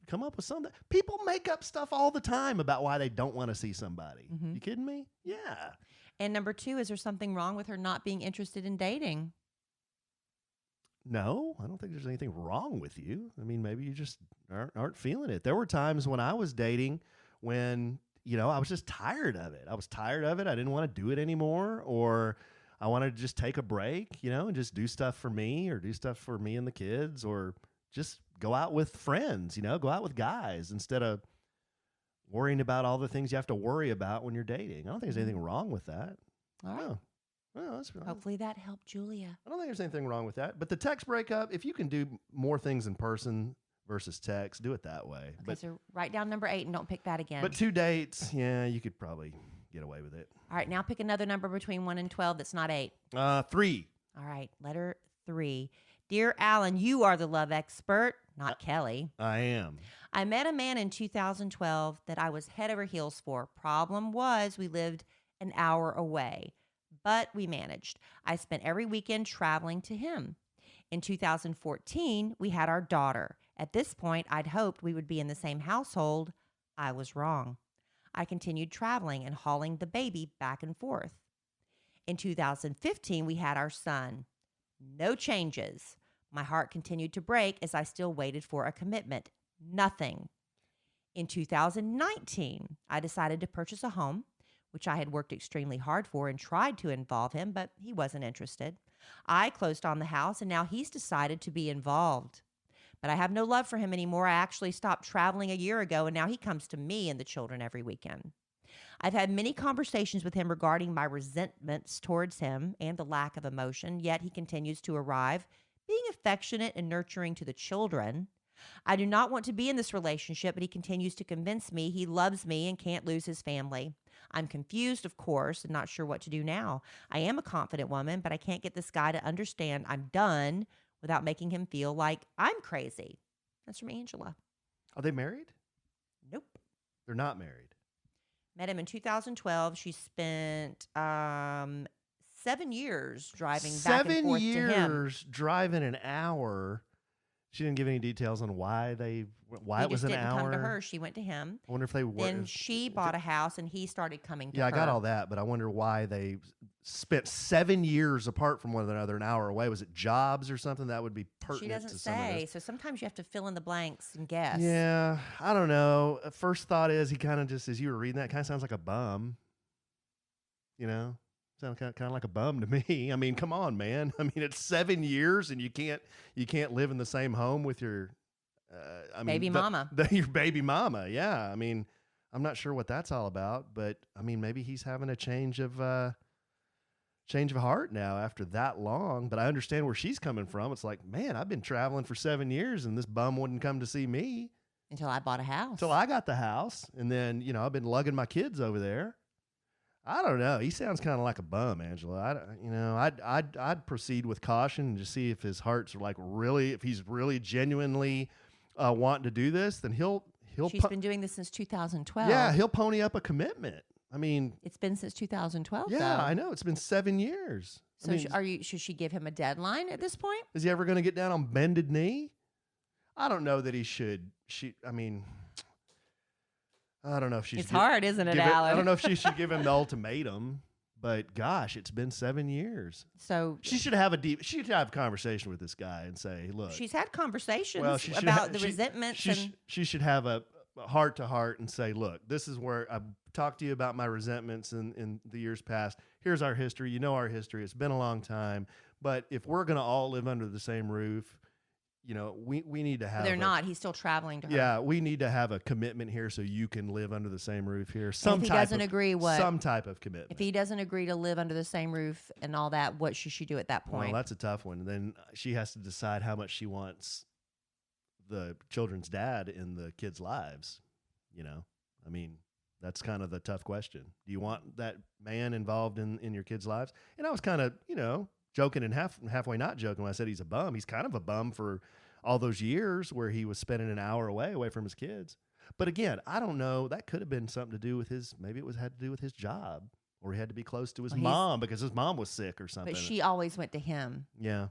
Come up with something. People make up stuff all the time about why they don't want to see somebody. Mhm. You kidding me? Yeah. And number 2, is there something wrong with her not being interested in dating? No, I don't think there's anything wrong with you. I mean, maybe you just aren't feeling it. There were times when I was dating when, I was just tired of it. I was tired of it. I didn't want to do it anymore, or I wanted to just take a break, and just do stuff for me or do stuff for me and the kids, or just go out with friends, go out with guys instead of worrying about all the things you have to worry about when you're dating. I don't think there's anything wrong with that. All right. No. Well, that's Hopefully that helped Julia. I don't think there's anything wrong with that. But the text breakup, if you can do more things in person versus text, do it that way. Okay, so write down number 8 and don't pick that again. But 2 dates, yeah, you could probably get away with it. All right, now pick another number between 1 and 12 that's not 8. 3. All right, letter 3. Dear Alan, you are the love expert, not Kelly. I am. I met a man in 2012 that I was head over heels for. Problem was, we lived an hour away, but we managed. I spent every weekend traveling to him. In 2014, we had our daughter. At this point, I'd hoped we would be in the same household. I was wrong. I continued traveling and hauling the baby back and forth. In 2015, we had our son. No changes. My heart continued to break as I still waited for a commitment. Nothing. In 2019, I decided to purchase a home, which I had worked extremely hard for and tried to involve him, but he wasn't interested. I closed on the house, and now he's decided to be involved. But I have no love for him anymore. I actually stopped traveling a year ago, and now he comes to me and the children every weekend. I've had many conversations with him regarding my resentments towards him and the lack of emotion, yet he continues to arrive, being affectionate and nurturing to the children. I do not want to be in this relationship, but he continues to convince me he loves me and can't lose his family. I'm confused, of course, and not sure what to do now. I am a confident woman, but I can't get this guy to understand I'm done without making him feel like I'm crazy. That's from Angela. Are they married? Nope. They're not married. Met him in 2012. She spent 7 years driving back and forth to him. 7 years driving an hour. She didn't give any details on why it was an hour. He just didn't come to her. She went to him. I wonder if they were. Then she bought a house, and he started coming to her. Yeah, I got all that, but I wonder why they spent 7 years apart from one another, an hour away. Was it jobs or something? That would be pertinent. She doesn't to some of say. this. So sometimes you have to fill in the blanks and guess. Yeah, I don't know. First thought is he kind of just, as you were reading that, kind of sounds like a bum. Sounds kind of like a bum to me. I mean, come on, man. I mean, it's 7 years, and you can't live in the same home with your baby mama. Your baby mama. Yeah. I mean, I'm not sure what that's all about, but I mean, maybe he's having a change of heart now after that long. But I understand where she's coming from. It's like, man, I've been traveling for 7 years, and this bum wouldn't come to see me Until I bought a house. until I got the house, and then I've been lugging my kids over there. I don't know. He sounds kind of like a bum, Angela. I'd proceed with caution and just see if his heart's if he's really genuinely wanting to do this, then he'll. She's been doing this since 2012. Yeah, he'll pony up a commitment. I mean, It's been since 2012. yeah, though. I know it's been 7 years. So should she give him a deadline at this point? Is he ever going to get down on bended knee? I don't know that he should. I don't know if she's. It's hard, isn't it, Alan? I don't know if she should give him the ultimatum, but gosh, it's been 7 years. So She should have a conversation with this guy and say, "Look, she's had conversations well, she should about the resentments. She should have a heart to heart and say, "Look, this is where I've talked to you about my resentments in the years past. Here's our history. You know our history. It's been a long time. But if we're going to all live under the same roof, we need to have. They're not. He's still traveling to her. Yeah, we need to have a commitment here so you can live under the same roof here. If he doesn't agree, what? Some type of commitment. If he doesn't agree to live under the same roof and all that, what should she do at that point? Well, that's a tough one. Then she has to decide how much she wants the children's dad in the kids' lives? You know, I mean, that's kind of the tough question. Do you want that man involved in your kids' lives? And I was kind of, joking and halfway not joking when I said he's a bum. He's kind of a bum for all those years where he was spending an hour away from his kids. But again, I don't know. That could have been something to do with maybe it had to do with his job, or he had to be close to his mom because his mom was sick or something. But she always went to him. Yeah.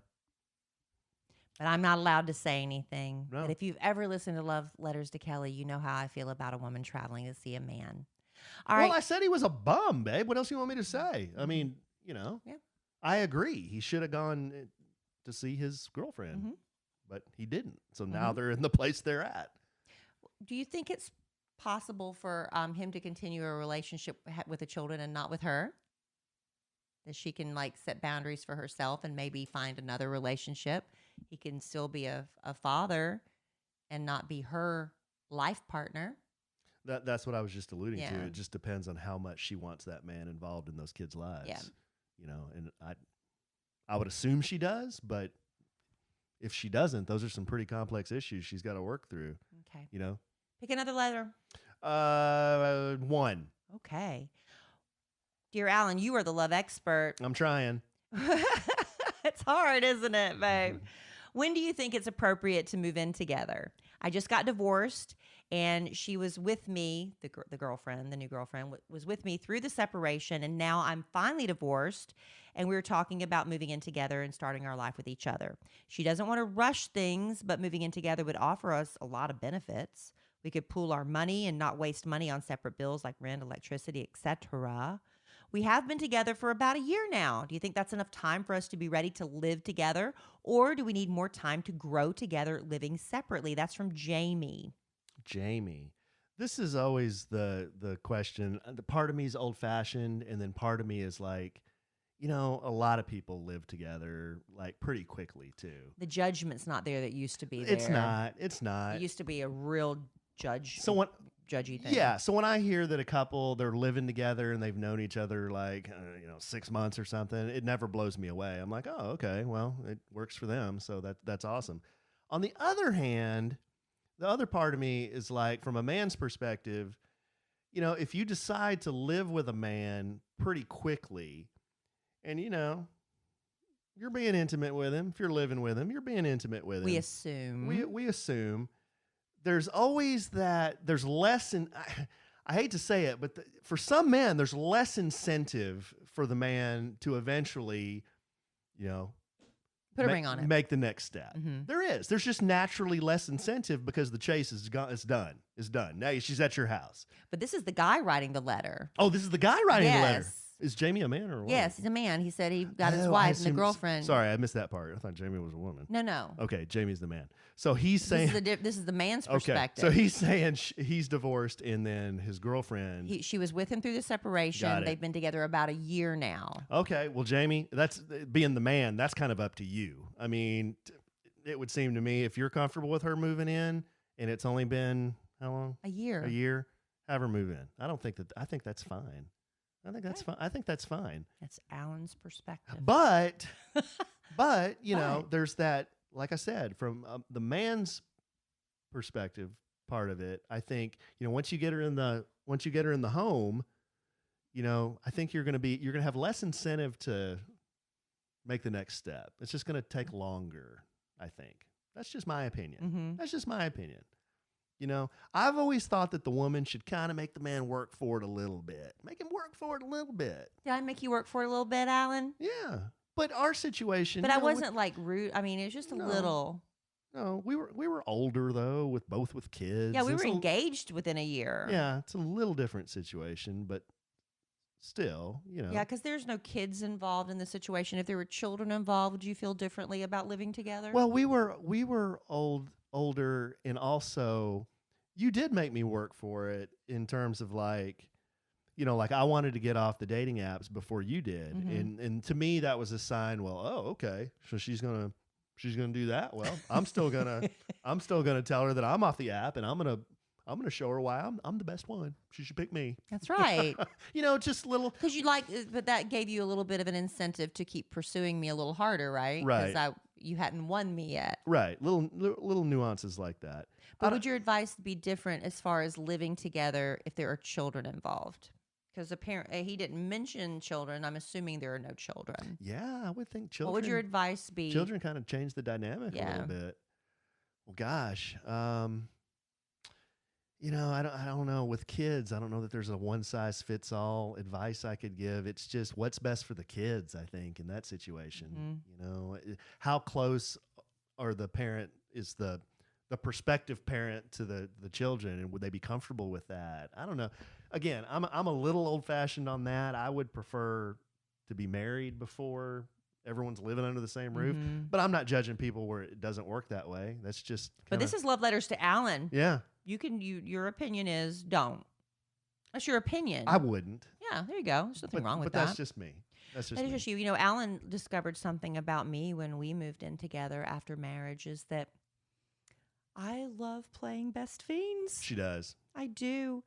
But I'm not allowed to say anything. No. But if you've ever listened to Love Letters to Kellie, you know how I feel about a woman traveling to see a man. All right. Well, I said he was a bum, babe. What else do you want me to say? I mean, Yeah. I agree. He should have gone to see his girlfriend, Mhm. but he didn't. So now they're in the place they're at. Do you think it's possible for him to continue a relationship with the children and not with her? That she can like set boundaries for herself and maybe find another relationship. He can still be a father and not be her life partner. That's what I was just alluding to. Yeah. It just depends on how much she wants that man involved in those kids' lives. Yeah. And I would assume she does, but if she doesn't, those are some pretty complex issues she's got to work through. Okay. Pick another letter. 1. Okay. Dear Alan, you are the love expert. I'm trying. It's hard, isn't it, babe? When do you think it's appropriate to move in together? I just got divorced, and she was with me, the girlfriend, the new girlfriend, was with me through the separation, and now I'm finally divorced, and we were talking about moving in together and starting our life with each other. She doesn't want to rush things, but moving in together would offer us a lot of benefits. We could pool our money and not waste money on separate bills like rent, electricity, etc. We have been together for about a year now. Do you think that's enough time for us to be ready to live together? Or do we need more time to grow together living separately? That's from Jamie. Jamie. This is always the question. The part of me is old fashioned, and then part of me is like, a lot of people live together like pretty quickly too. The judgment's not there that used to be there. It's not. It used to be a real judgy thing. Yeah. So when I hear that a couple, they're living together and they've known each other like, 6 months or something, it never blows me away. I'm like, oh, okay, well, it works for them. So that's awesome. On the other hand, the other part of me is like, from a man's perspective, if you decide to live with a man pretty quickly and, you're being intimate with him, if you're living with him, you're being intimate with him. We assume. We assume. There's always there's less, I hate to say it, but for some men, there's less incentive for the man to eventually, put a ring on it, make the next step. Mm-hmm. There's just naturally less incentive because the chase is done. Now she's at your house. But this is the guy writing the letter. Oh, this is the guy writing the letter. Yes. Is Jamie a man or what? Yes, he's a man. He said he got his I wife and the assumed- girlfriend. Sorry, I missed that part. I thought Jamie was a woman. No. Okay, Jamie's the man. So he's saying this is the man's okay. perspective. So he's saying he's divorced, and then his girlfriend. She was with him through the separation. Got it. They've been together about a year now. Okay, well, Jamie, that's being the man. That's kind of up to you. I mean, it would seem to me if you're comfortable with her moving in, and it's only been how long? A year. A year. Have her move in. I think that's fine. I think that's fine. I think that's fine. That's Alan's perspective. But there's that. Like I said, from the man's perspective, part of it. I think once you get her in the home, I think you're gonna have less incentive to make the next step. It's just gonna take longer. I think that's just my opinion. Mm-hmm. That's just my opinion. I've always thought that the woman should kind of make the man work for it a little bit. Make him work for it a little bit. Did I make you work for it a little bit, Alan? Yeah. But our situation. But I wasn't like rude. I mean, it was just a little. No, we were older though, with kids. Yeah, we were engaged within a year. Yeah, it's a little different situation, but still, Yeah, because there's no kids involved in the situation. If there were children involved, would you feel differently about living together? Well, we were older, and also you did make me work for it in terms of like I wanted to get off the dating apps before you did. Mm-hmm. And to me that was a sign, well, oh, okay. So she's going to do that. Well, I'm still going to tell her that I'm off the app, and I'm going to show her why I'm the best one. She should pick me. That's right. Just little. Because but that gave you a little bit of an incentive to keep pursuing me a little harder, right? Right. Because you hadn't won me yet. Right. Little nuances like that. But would your advice be different as far as living together if there are children involved? Because apparently he didn't mention children. I'm assuming there are no children. Yeah, I would think children. What would your advice be? Children kind of change the dynamic a little bit. Well, gosh, I don't know. With kids, I don't know that there's a one size fits all advice I could give. It's just what's best for the kids, I think, in that situation. How close are the parent is the prospective parent to the children, and would they be comfortable with that? I don't know. Again, I'm a little old fashioned on that. I would prefer to be married before everyone's living under the same roof, but I'm not judging people where it doesn't work that way. That's just. But this is love letters to Alan. Yeah. Your opinion is don't. That's your opinion. I wouldn't. Yeah, there you go. There's nothing wrong with that. that. But that's just me. That's just you. You know, Alan discovered something about me when we moved in together after marriage is that I love playing Best Fiends. She does. I do.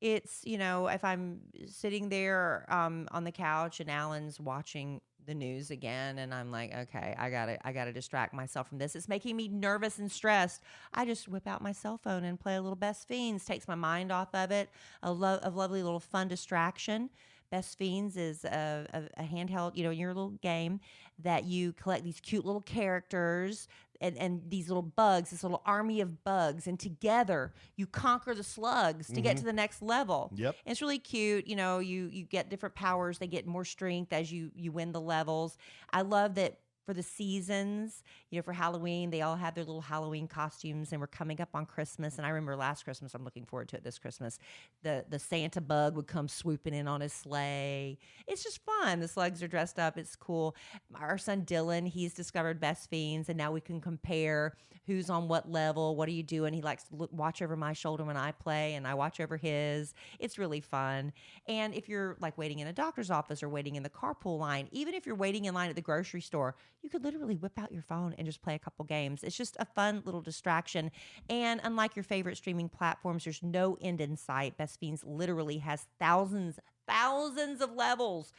It's, if I'm sitting there on the couch and Alan's watching the news again and I'm like, okay, I gotta distract myself from this. It's making me nervous and stressed. I just whip out my cell phone and play a little Best Fiends. Takes my mind off of it. A lovely little fun distraction. Best Fiends is a handheld, your little game that you collect these cute little characters and these little bugs, this little army of bugs, and together you conquer the slugs to get to the next level. Yep. And it's really cute. You get different powers. They get more strength as you win the levels. I love that for the seasons, for Halloween, they all have their little Halloween costumes, and we're coming up on Christmas. And I remember last Christmas, I'm looking forward to it this Christmas, the Santa bug would come swooping in on his sleigh. It's just fun. The slugs are dressed up. It's cool. Our son Dylan, he's discovered Best Fiends, and now we can compare who's on what level. What are you doing? He likes to watch over my shoulder when I play, and I watch over his. It's really fun. And if you're like waiting in a doctor's office or waiting in the carpool line, even if you're waiting in line at the grocery store, you could literally whip out your phone and just play a couple games. It's just a fun little distraction. And unlike your favorite streaming platforms, there's no end in sight. Best Fiends literally has thousands of levels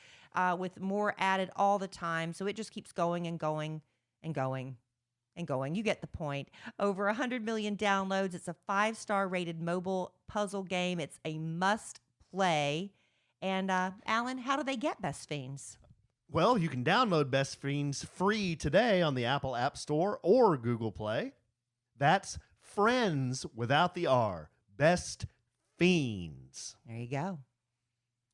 with more added all the time. So it just keeps going and going and going and going. You get the point. Over 100 million downloads. It's a 5-star rated mobile puzzle game. It's a must play. And Alan, how do they get Best Fiends? Well, you can download Best Fiends free today on the Apple App Store or Google Play. That's Friends without the R. Best Fiends. There you go.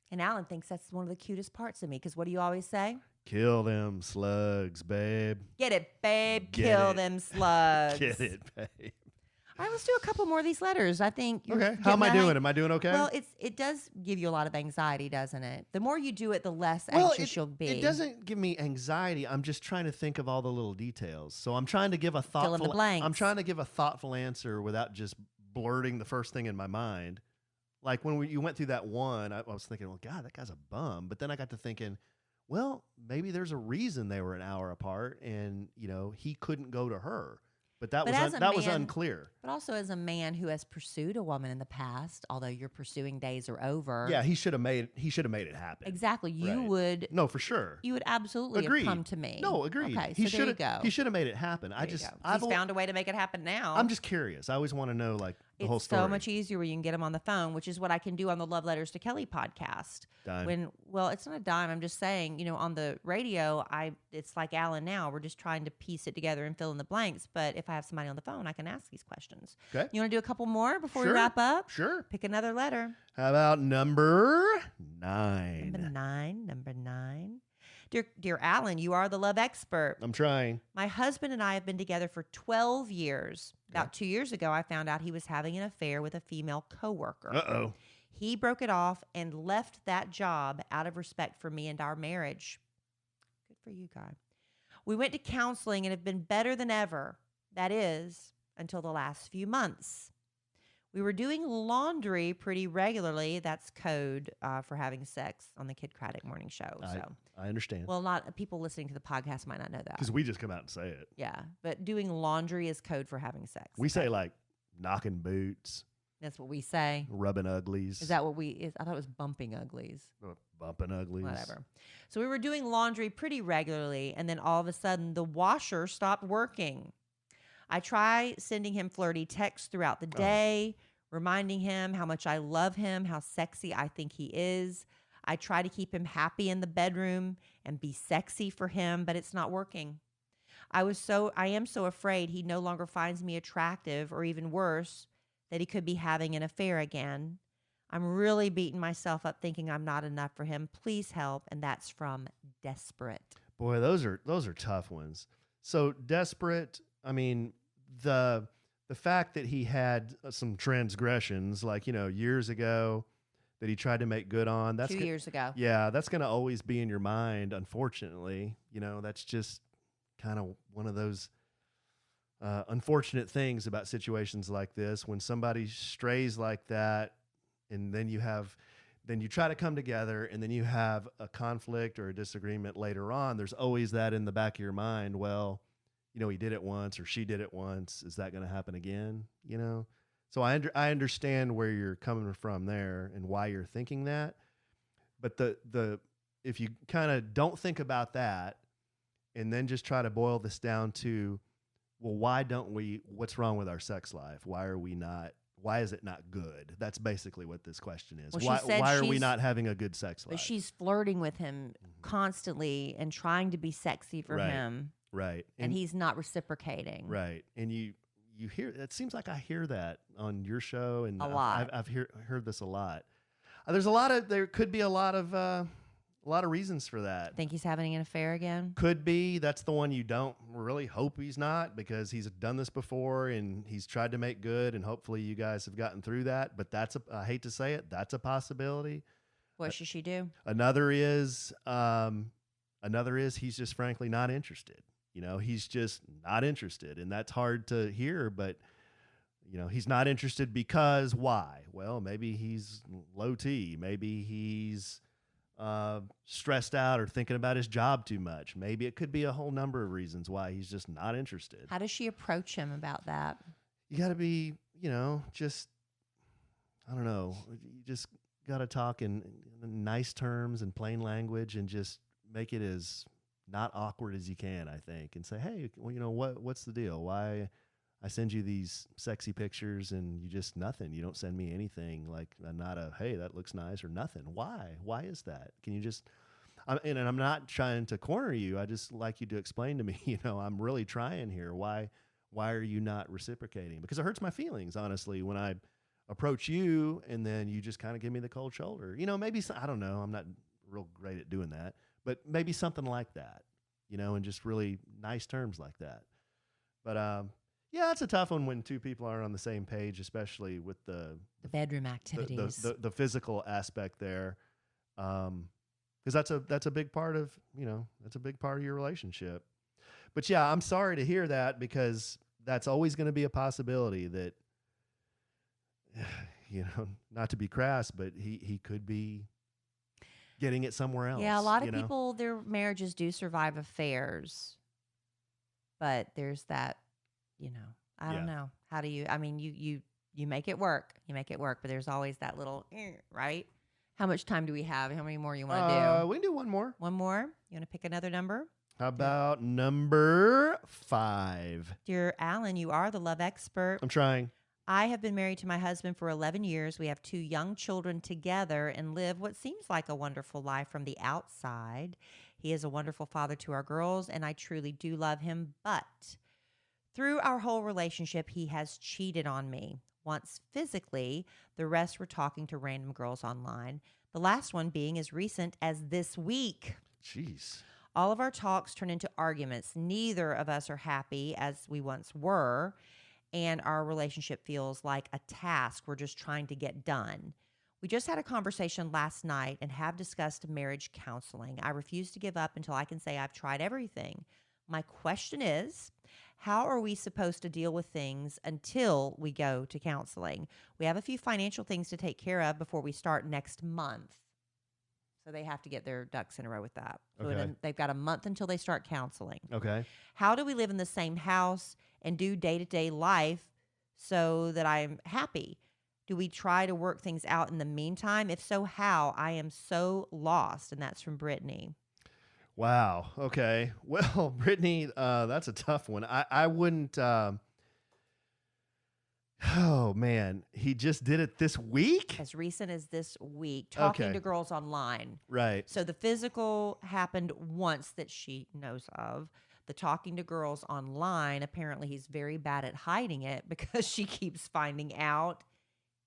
And Alan thinks that's one of the cutest parts of me, because what do you always say? Kill them slugs, babe. Get it, babe. Get Kill it. them slugs. Get it, babe. All right, let's do a couple more of these letters. I think you're Okay. How am I getting doing? Am I doing okay? Well, it does give you a lot of anxiety, doesn't it? The more you do it, the less anxious you'll be. It doesn't give me anxiety. I'm just trying to think of all the little details. So I'm trying to give a thoughtful. Fill in the blanks. I'm trying to give a thoughtful answer without just blurting the first thing in my mind. Like when you went through that one, I was thinking, well, God, that guy's a bum. But then I got to thinking, well, maybe there's a reason they were an hour apart, and he couldn't go to her. But that was unclear. But also as a man who has pursued a woman in the past, although your pursuing days are over. Yeah, he should have made it happen. Exactly. You Right. would. No, for sure. You would absolutely Agreed. have come to me. No, agreed. Okay, He so there you go. He should have made it happen. There you go. He's found a way to make it happen now. I'm just curious. I always want to know the whole It's story. so much easier when you can get him on the phone, which is what I can do on the Love Letters to Kellie podcast. Dime. Well, it's not a dime. I'm just saying, on the radio, it's like Alan now. We're just trying to piece it together and fill in the blanks. But if I have somebody on the phone, I can ask these questions. Okay. You want to do a couple more before we Sure. wrap up? Sure. Pick another letter. How about number 9? Number nine. Dear Alan, you are the love expert. I'm trying. My husband and I have been together for 12 years. About 2 years ago, I found out he was having an affair with a female coworker. Uh-oh. He broke it off and left that job out of respect for me and our marriage. Good for you, guy. We went to counseling and have been better than ever. That is, until the last few months. We were doing laundry pretty regularly. That's code for having sex on the Kid Craddock morning show. I understand. Well, a lot of people listening to the podcast might not know that. Because we just come out and say it. Yeah, but doing laundry is code for having sex. We say knocking boots, That's what we say. rubbing uglies. Is that what I thought it was bumping uglies. Bumping uglies. Whatever. So we were doing laundry pretty regularly, and then all of a sudden the washer stopped working. I try sending him flirty texts throughout the day, reminding him how much I love him, how sexy I think he is. I try to keep him happy in the bedroom and be sexy for him, but it's not working. I am so afraid he no longer finds me attractive, or even worse, that he could be having an affair again. I'm really beating myself up thinking I'm not enough for him. Please help. And that's from Desperate. Boy, those are tough ones. So Desperate, I mean, the fact that he had some transgressions, like, years ago that he tried to make good on. That's 2 years ago. Yeah, that's going to always be in your mind, unfortunately. That's just kind of one of those unfortunate things about situations like this. When somebody strays like that, and then you try to come together, and then you have a conflict or a disagreement later on, there's always that in the back of your mind. Well, he did it once, or she did it once. Is that going to happen again? So I understand where you're coming from there and why you're thinking that. But if you kind of don't think about that, and then just try to boil this down to, well, what's wrong with our sex life? Why is it not good? That's basically what this question is. Well, why are we not having a good sex life? But she's flirting with him constantly and trying to be sexy for him. Right. And he's not reciprocating. Right. And you hear, it seems like I hear that on your show, and a lot. I've heard this a lot. There could be a lot of reasons for that. Think he's having an affair again? Could be. That's the one you don't really hope he's not, because he's done this before and he's tried to make good, and hopefully you guys have gotten through that. But I hate to say it, that's a possibility. What should she do? Another is he's just frankly not interested. He's just not interested, and that's hard to hear, but he's not interested because why? Well, maybe he's low T. Maybe he's stressed out or thinking about his job too much. Maybe it could be a whole number of reasons why he's just not interested. How does she approach him about that? You got to be, just, I don't know, you just got to talk in nice terms and plain language, and just make it as not awkward as you can, I think, and say, hey, well, what's the deal? Why I send you these sexy pictures and you just nothing. You don't send me anything, like not a, hey, that looks nice, or nothing. Why? Why is that? Can you just, and I'm not trying to corner you. I just like you to explain to me, I'm really trying here. Why are you not reciprocating? Because it hurts my feelings, honestly, when I approach you and then you just kind of give me the cold shoulder. Maybe, I don't know. I'm not real great at doing that, but maybe something like that, and just really nice terms like that. But, yeah, it's a tough one when two people aren't on the same page, especially with the bedroom activities, the physical aspect there, because that's a big part of your relationship. But yeah, I'm sorry to hear that, because that's always going to be a possibility that, not to be crass, but he could be getting it somewhere else. Yeah, a lot of people, their marriages do survive affairs, but there's that. I don't know. How do you, you make it work. You make it work, but there's always that little, right? How much time do we have? How many more you want to do? We can do one more. One more? You want to pick another number? How about number 5? Dear Alan, you are the love expert. I'm trying. I have been married to my husband for 11 years. We have 2 young children together and live what seems like a wonderful life from the outside. He is a wonderful father to our girls, and I truly do love him, but through our whole relationship, he has cheated on me. Once physically, the rest were talking to random girls online. The last one being as recent as this week. Jeez. All of our talks turn into arguments. Neither of us are happy as we once were, and our relationship feels like a task we're just trying to get done. We just had a conversation last night and have discussed marriage counseling. I refuse to give up until I can say I've tried everything. My question is, how are we supposed to deal with things until we go to counseling? We have a few financial things to take care of before we start next month. So they have to get their ducks in a row with that. So Okay. then they've got a month until they start counseling. Okay. How do we live in the same house and do day-to-day life so that I'm happy? Do we try to work things out in the meantime? If so, how? I am so lost. And that's from Brittany. Wow. Okay. Well, Brittany, that's a tough one. I wouldn't. Oh man, he just did it this week. As recent as this week, talking Okay. to girls online. Right. So the physical happened once that she knows of. The talking to girls online, apparently he's very bad at hiding it because she keeps finding out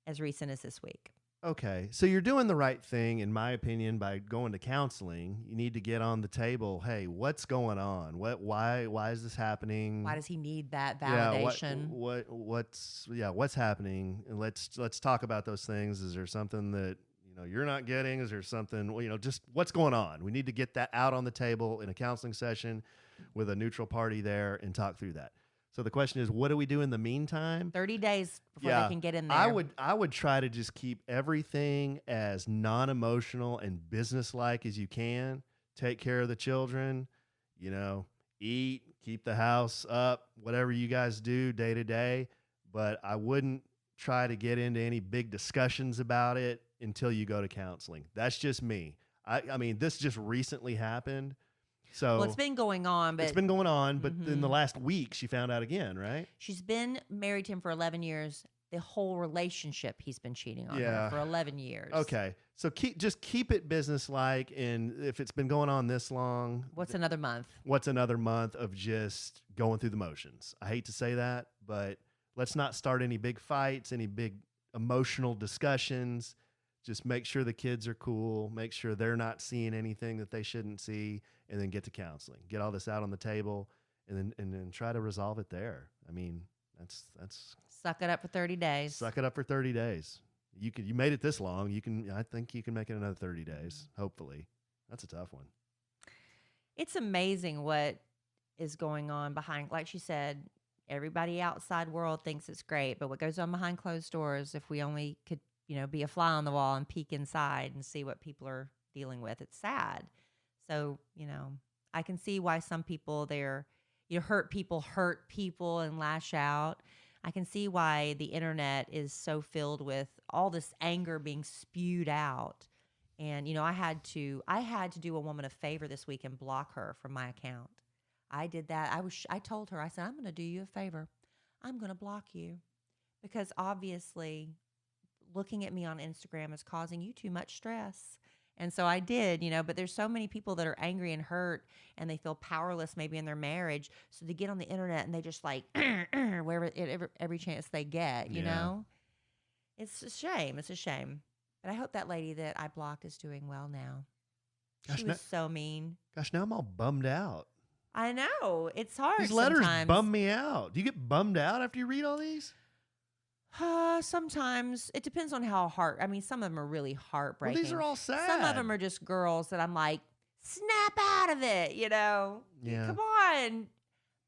as recent as this week. Okay. So you're doing the right thing, in my opinion, by going to counseling. You need to get on the table. Hey, what's going on? Why is this happening? Why does he need that Yeah, validation? what's happening? And let's talk about those things. Is there something that you're not getting? Is there something, just what's going on? We need to get that out on the table in a counseling session with a neutral party there and talk through that. So the question is, what do we do in the meantime? 30 days before they can get in there. I would try to just keep everything as non-emotional and business-like as you can. Take care of the children, eat, keep the house up, whatever you guys do day to day. But I wouldn't try to get into any big discussions about it until you go to counseling. That's just me. I mean, this just recently happened. So Well, it's been going on, but it's been going on, but in the last week she found out again, right? she's been married to him for 11 years. The whole relationship, he's been cheating on Yeah. her for 11 years. Okay. So keep it business-like, and if it's been going on this long, What's another month? what's another month of just going through the motions? I hate to say that, but let's not start any big fights, any big emotional discussions. Just make sure the kids are cool, make sure they're not seeing anything that they shouldn't see, and then get to counseling. Get all this out on the table, and then try to resolve it there. I mean, that's Suck it up for 30 days. suck it up for 30 days. You made it this long. I think you can make it another 30 days, hopefully. That's a tough one. It's amazing what is going on behind, like she said, everybody outside world thinks it's great, but what goes on behind closed doors, if we only could, be a fly on the wall and peek inside and see what people are dealing with, it's sad. So, I can see why some people hurt people and lash out. I can see why the internet is so filled with all this anger being spewed out. And, I had to do a woman a favor this week and block her from my account. I did that. I told her, I said, I'm going to do you a favor. I'm going to block you because obviously looking at me on Instagram is causing you too much stress. And so I did, but there's so many people that are angry and hurt and they feel powerless maybe in their marriage. So they get on the internet and they just like, wherever every chance they get, you know? It's a shame. It's a shame. But I hope that lady that I blocked is doing well now. Gosh, She was so mean. Gosh, now I'm all bummed out. I know. It's hard These letters sometimes. bum me out. Do you get bummed out after you read all these? Sometimes. It depends on some of them are really Well, heartbreaking. these are all sad. Some of them are just girls that I'm like, snap out of it, Yeah. Come on.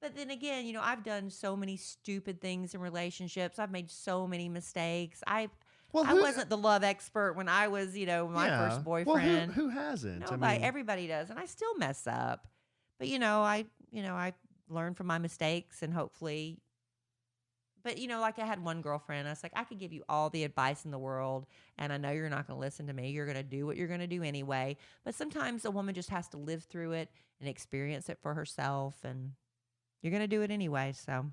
But then again, I've done so many stupid things in relationships. I've made so many mistakes. I wasn't the love expert when I was, my first boyfriend. Well, who hasn't? Everybody does, and I still mess up. But I learned from my mistakes, and hopefully. But like I had one girlfriend, I was like, I could give you all the advice in the world, and I know you're not going to listen to me. You're going to do what you're going to do anyway. But sometimes a woman just has to live through it and experience it for herself, and you're going to do it anyway. So.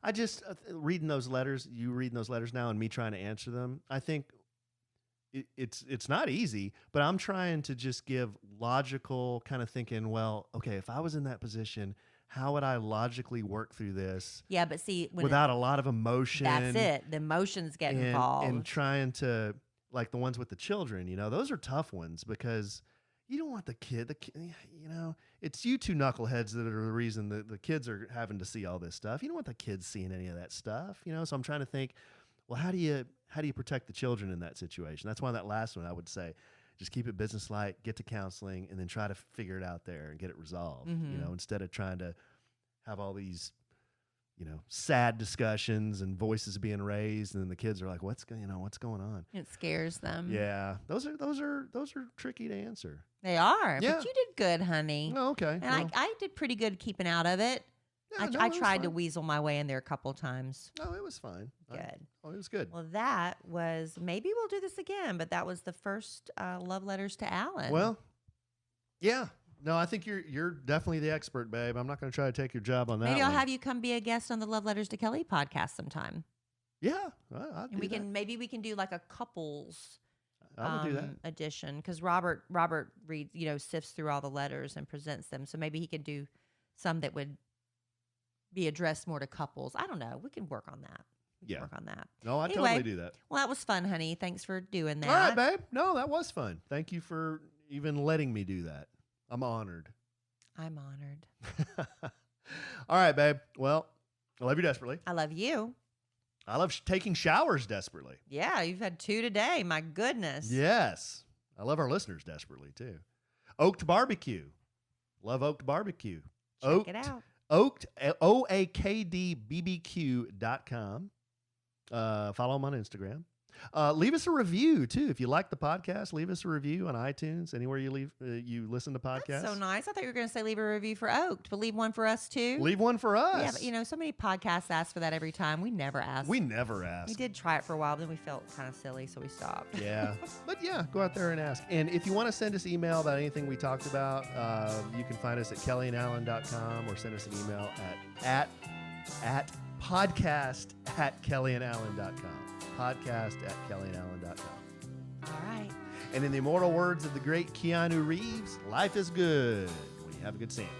I just reading those letters now and me trying to answer them. I think it's not easy, but I'm trying to just give logical kind of thinking, well, okay, if I was in that position, how would I logically work through this? Yeah, but see, without a lot of emotion. That's it. The emotions get involved. And trying to, like the ones with the children, those are tough ones because you don't want the kid, it's you two knuckleheads that are the reason that the kids are having to see all this stuff. You don't want the kids seeing any of that stuff, So I'm trying to think, well, how do you protect the children in that situation? That's why that last one I would say, just keep it business-like, get to counseling, and then try to figure it out there and get it resolved, instead of trying to have all these, sad discussions and voices being raised, and then the kids are like, what's going on? It scares them. Yeah. Those are tricky to answer. They are. Yeah. But you did good, honey. Oh, okay. And I did pretty good keeping out of it. Yeah, no, I it was tried to fine. weasel my way in there a couple times. No, it was fine. Good. It was good. Well, that was, maybe we'll do this again, but that was the first love letters to Alan. Well, yeah. No, I think you're definitely the expert, babe. I'm not going to try to take your job on that. Maybe I'll one. have you come be a guest on the Love Letters to Kelly podcast sometime. Yeah, I'll And do that. maybe we can do like a couples I would do that. edition, because Robert reads, sifts through all the letters and presents them. So maybe he could do some that would be addressed more to couples. I don't know. We can work on that. Work on that. No, I Anyway, totally do that. Well, that was fun, honey. Thanks for doing that. All right, babe. No, that was fun. Thank you for even letting me do that. I'm honored. I'm honored. All right, babe. Well, I love you desperately. I love you. I love taking showers desperately. Yeah, you've had 2 today. My goodness. Yes. I love our listeners desperately, too. Oaked Barbecue. Love Oaked Barbecue. Check it out. Oaked, OAKDBBQ.com. Follow them on Instagram. Leave us a review, too. If you like the podcast, leave us a review on iTunes, anywhere you listen to podcasts. That's so nice. I thought you were going to say leave a review for Oaked, but leave one for us, too. Leave one for us. Yeah, but so many podcasts ask for that every time. We never ask. We never ask. We did try it for a while, but then we felt kind of silly, so we stopped. Yeah. But yeah, go out there and ask. And if you want to send us email about anything we talked about, you can find us at kellyandalan.com or send us an email at podcast@kellyandalan.com. podcast@kellyandalan.com. All right. And in the immortal words of the great Keanu Reeves, life is good when you have a good sandwich.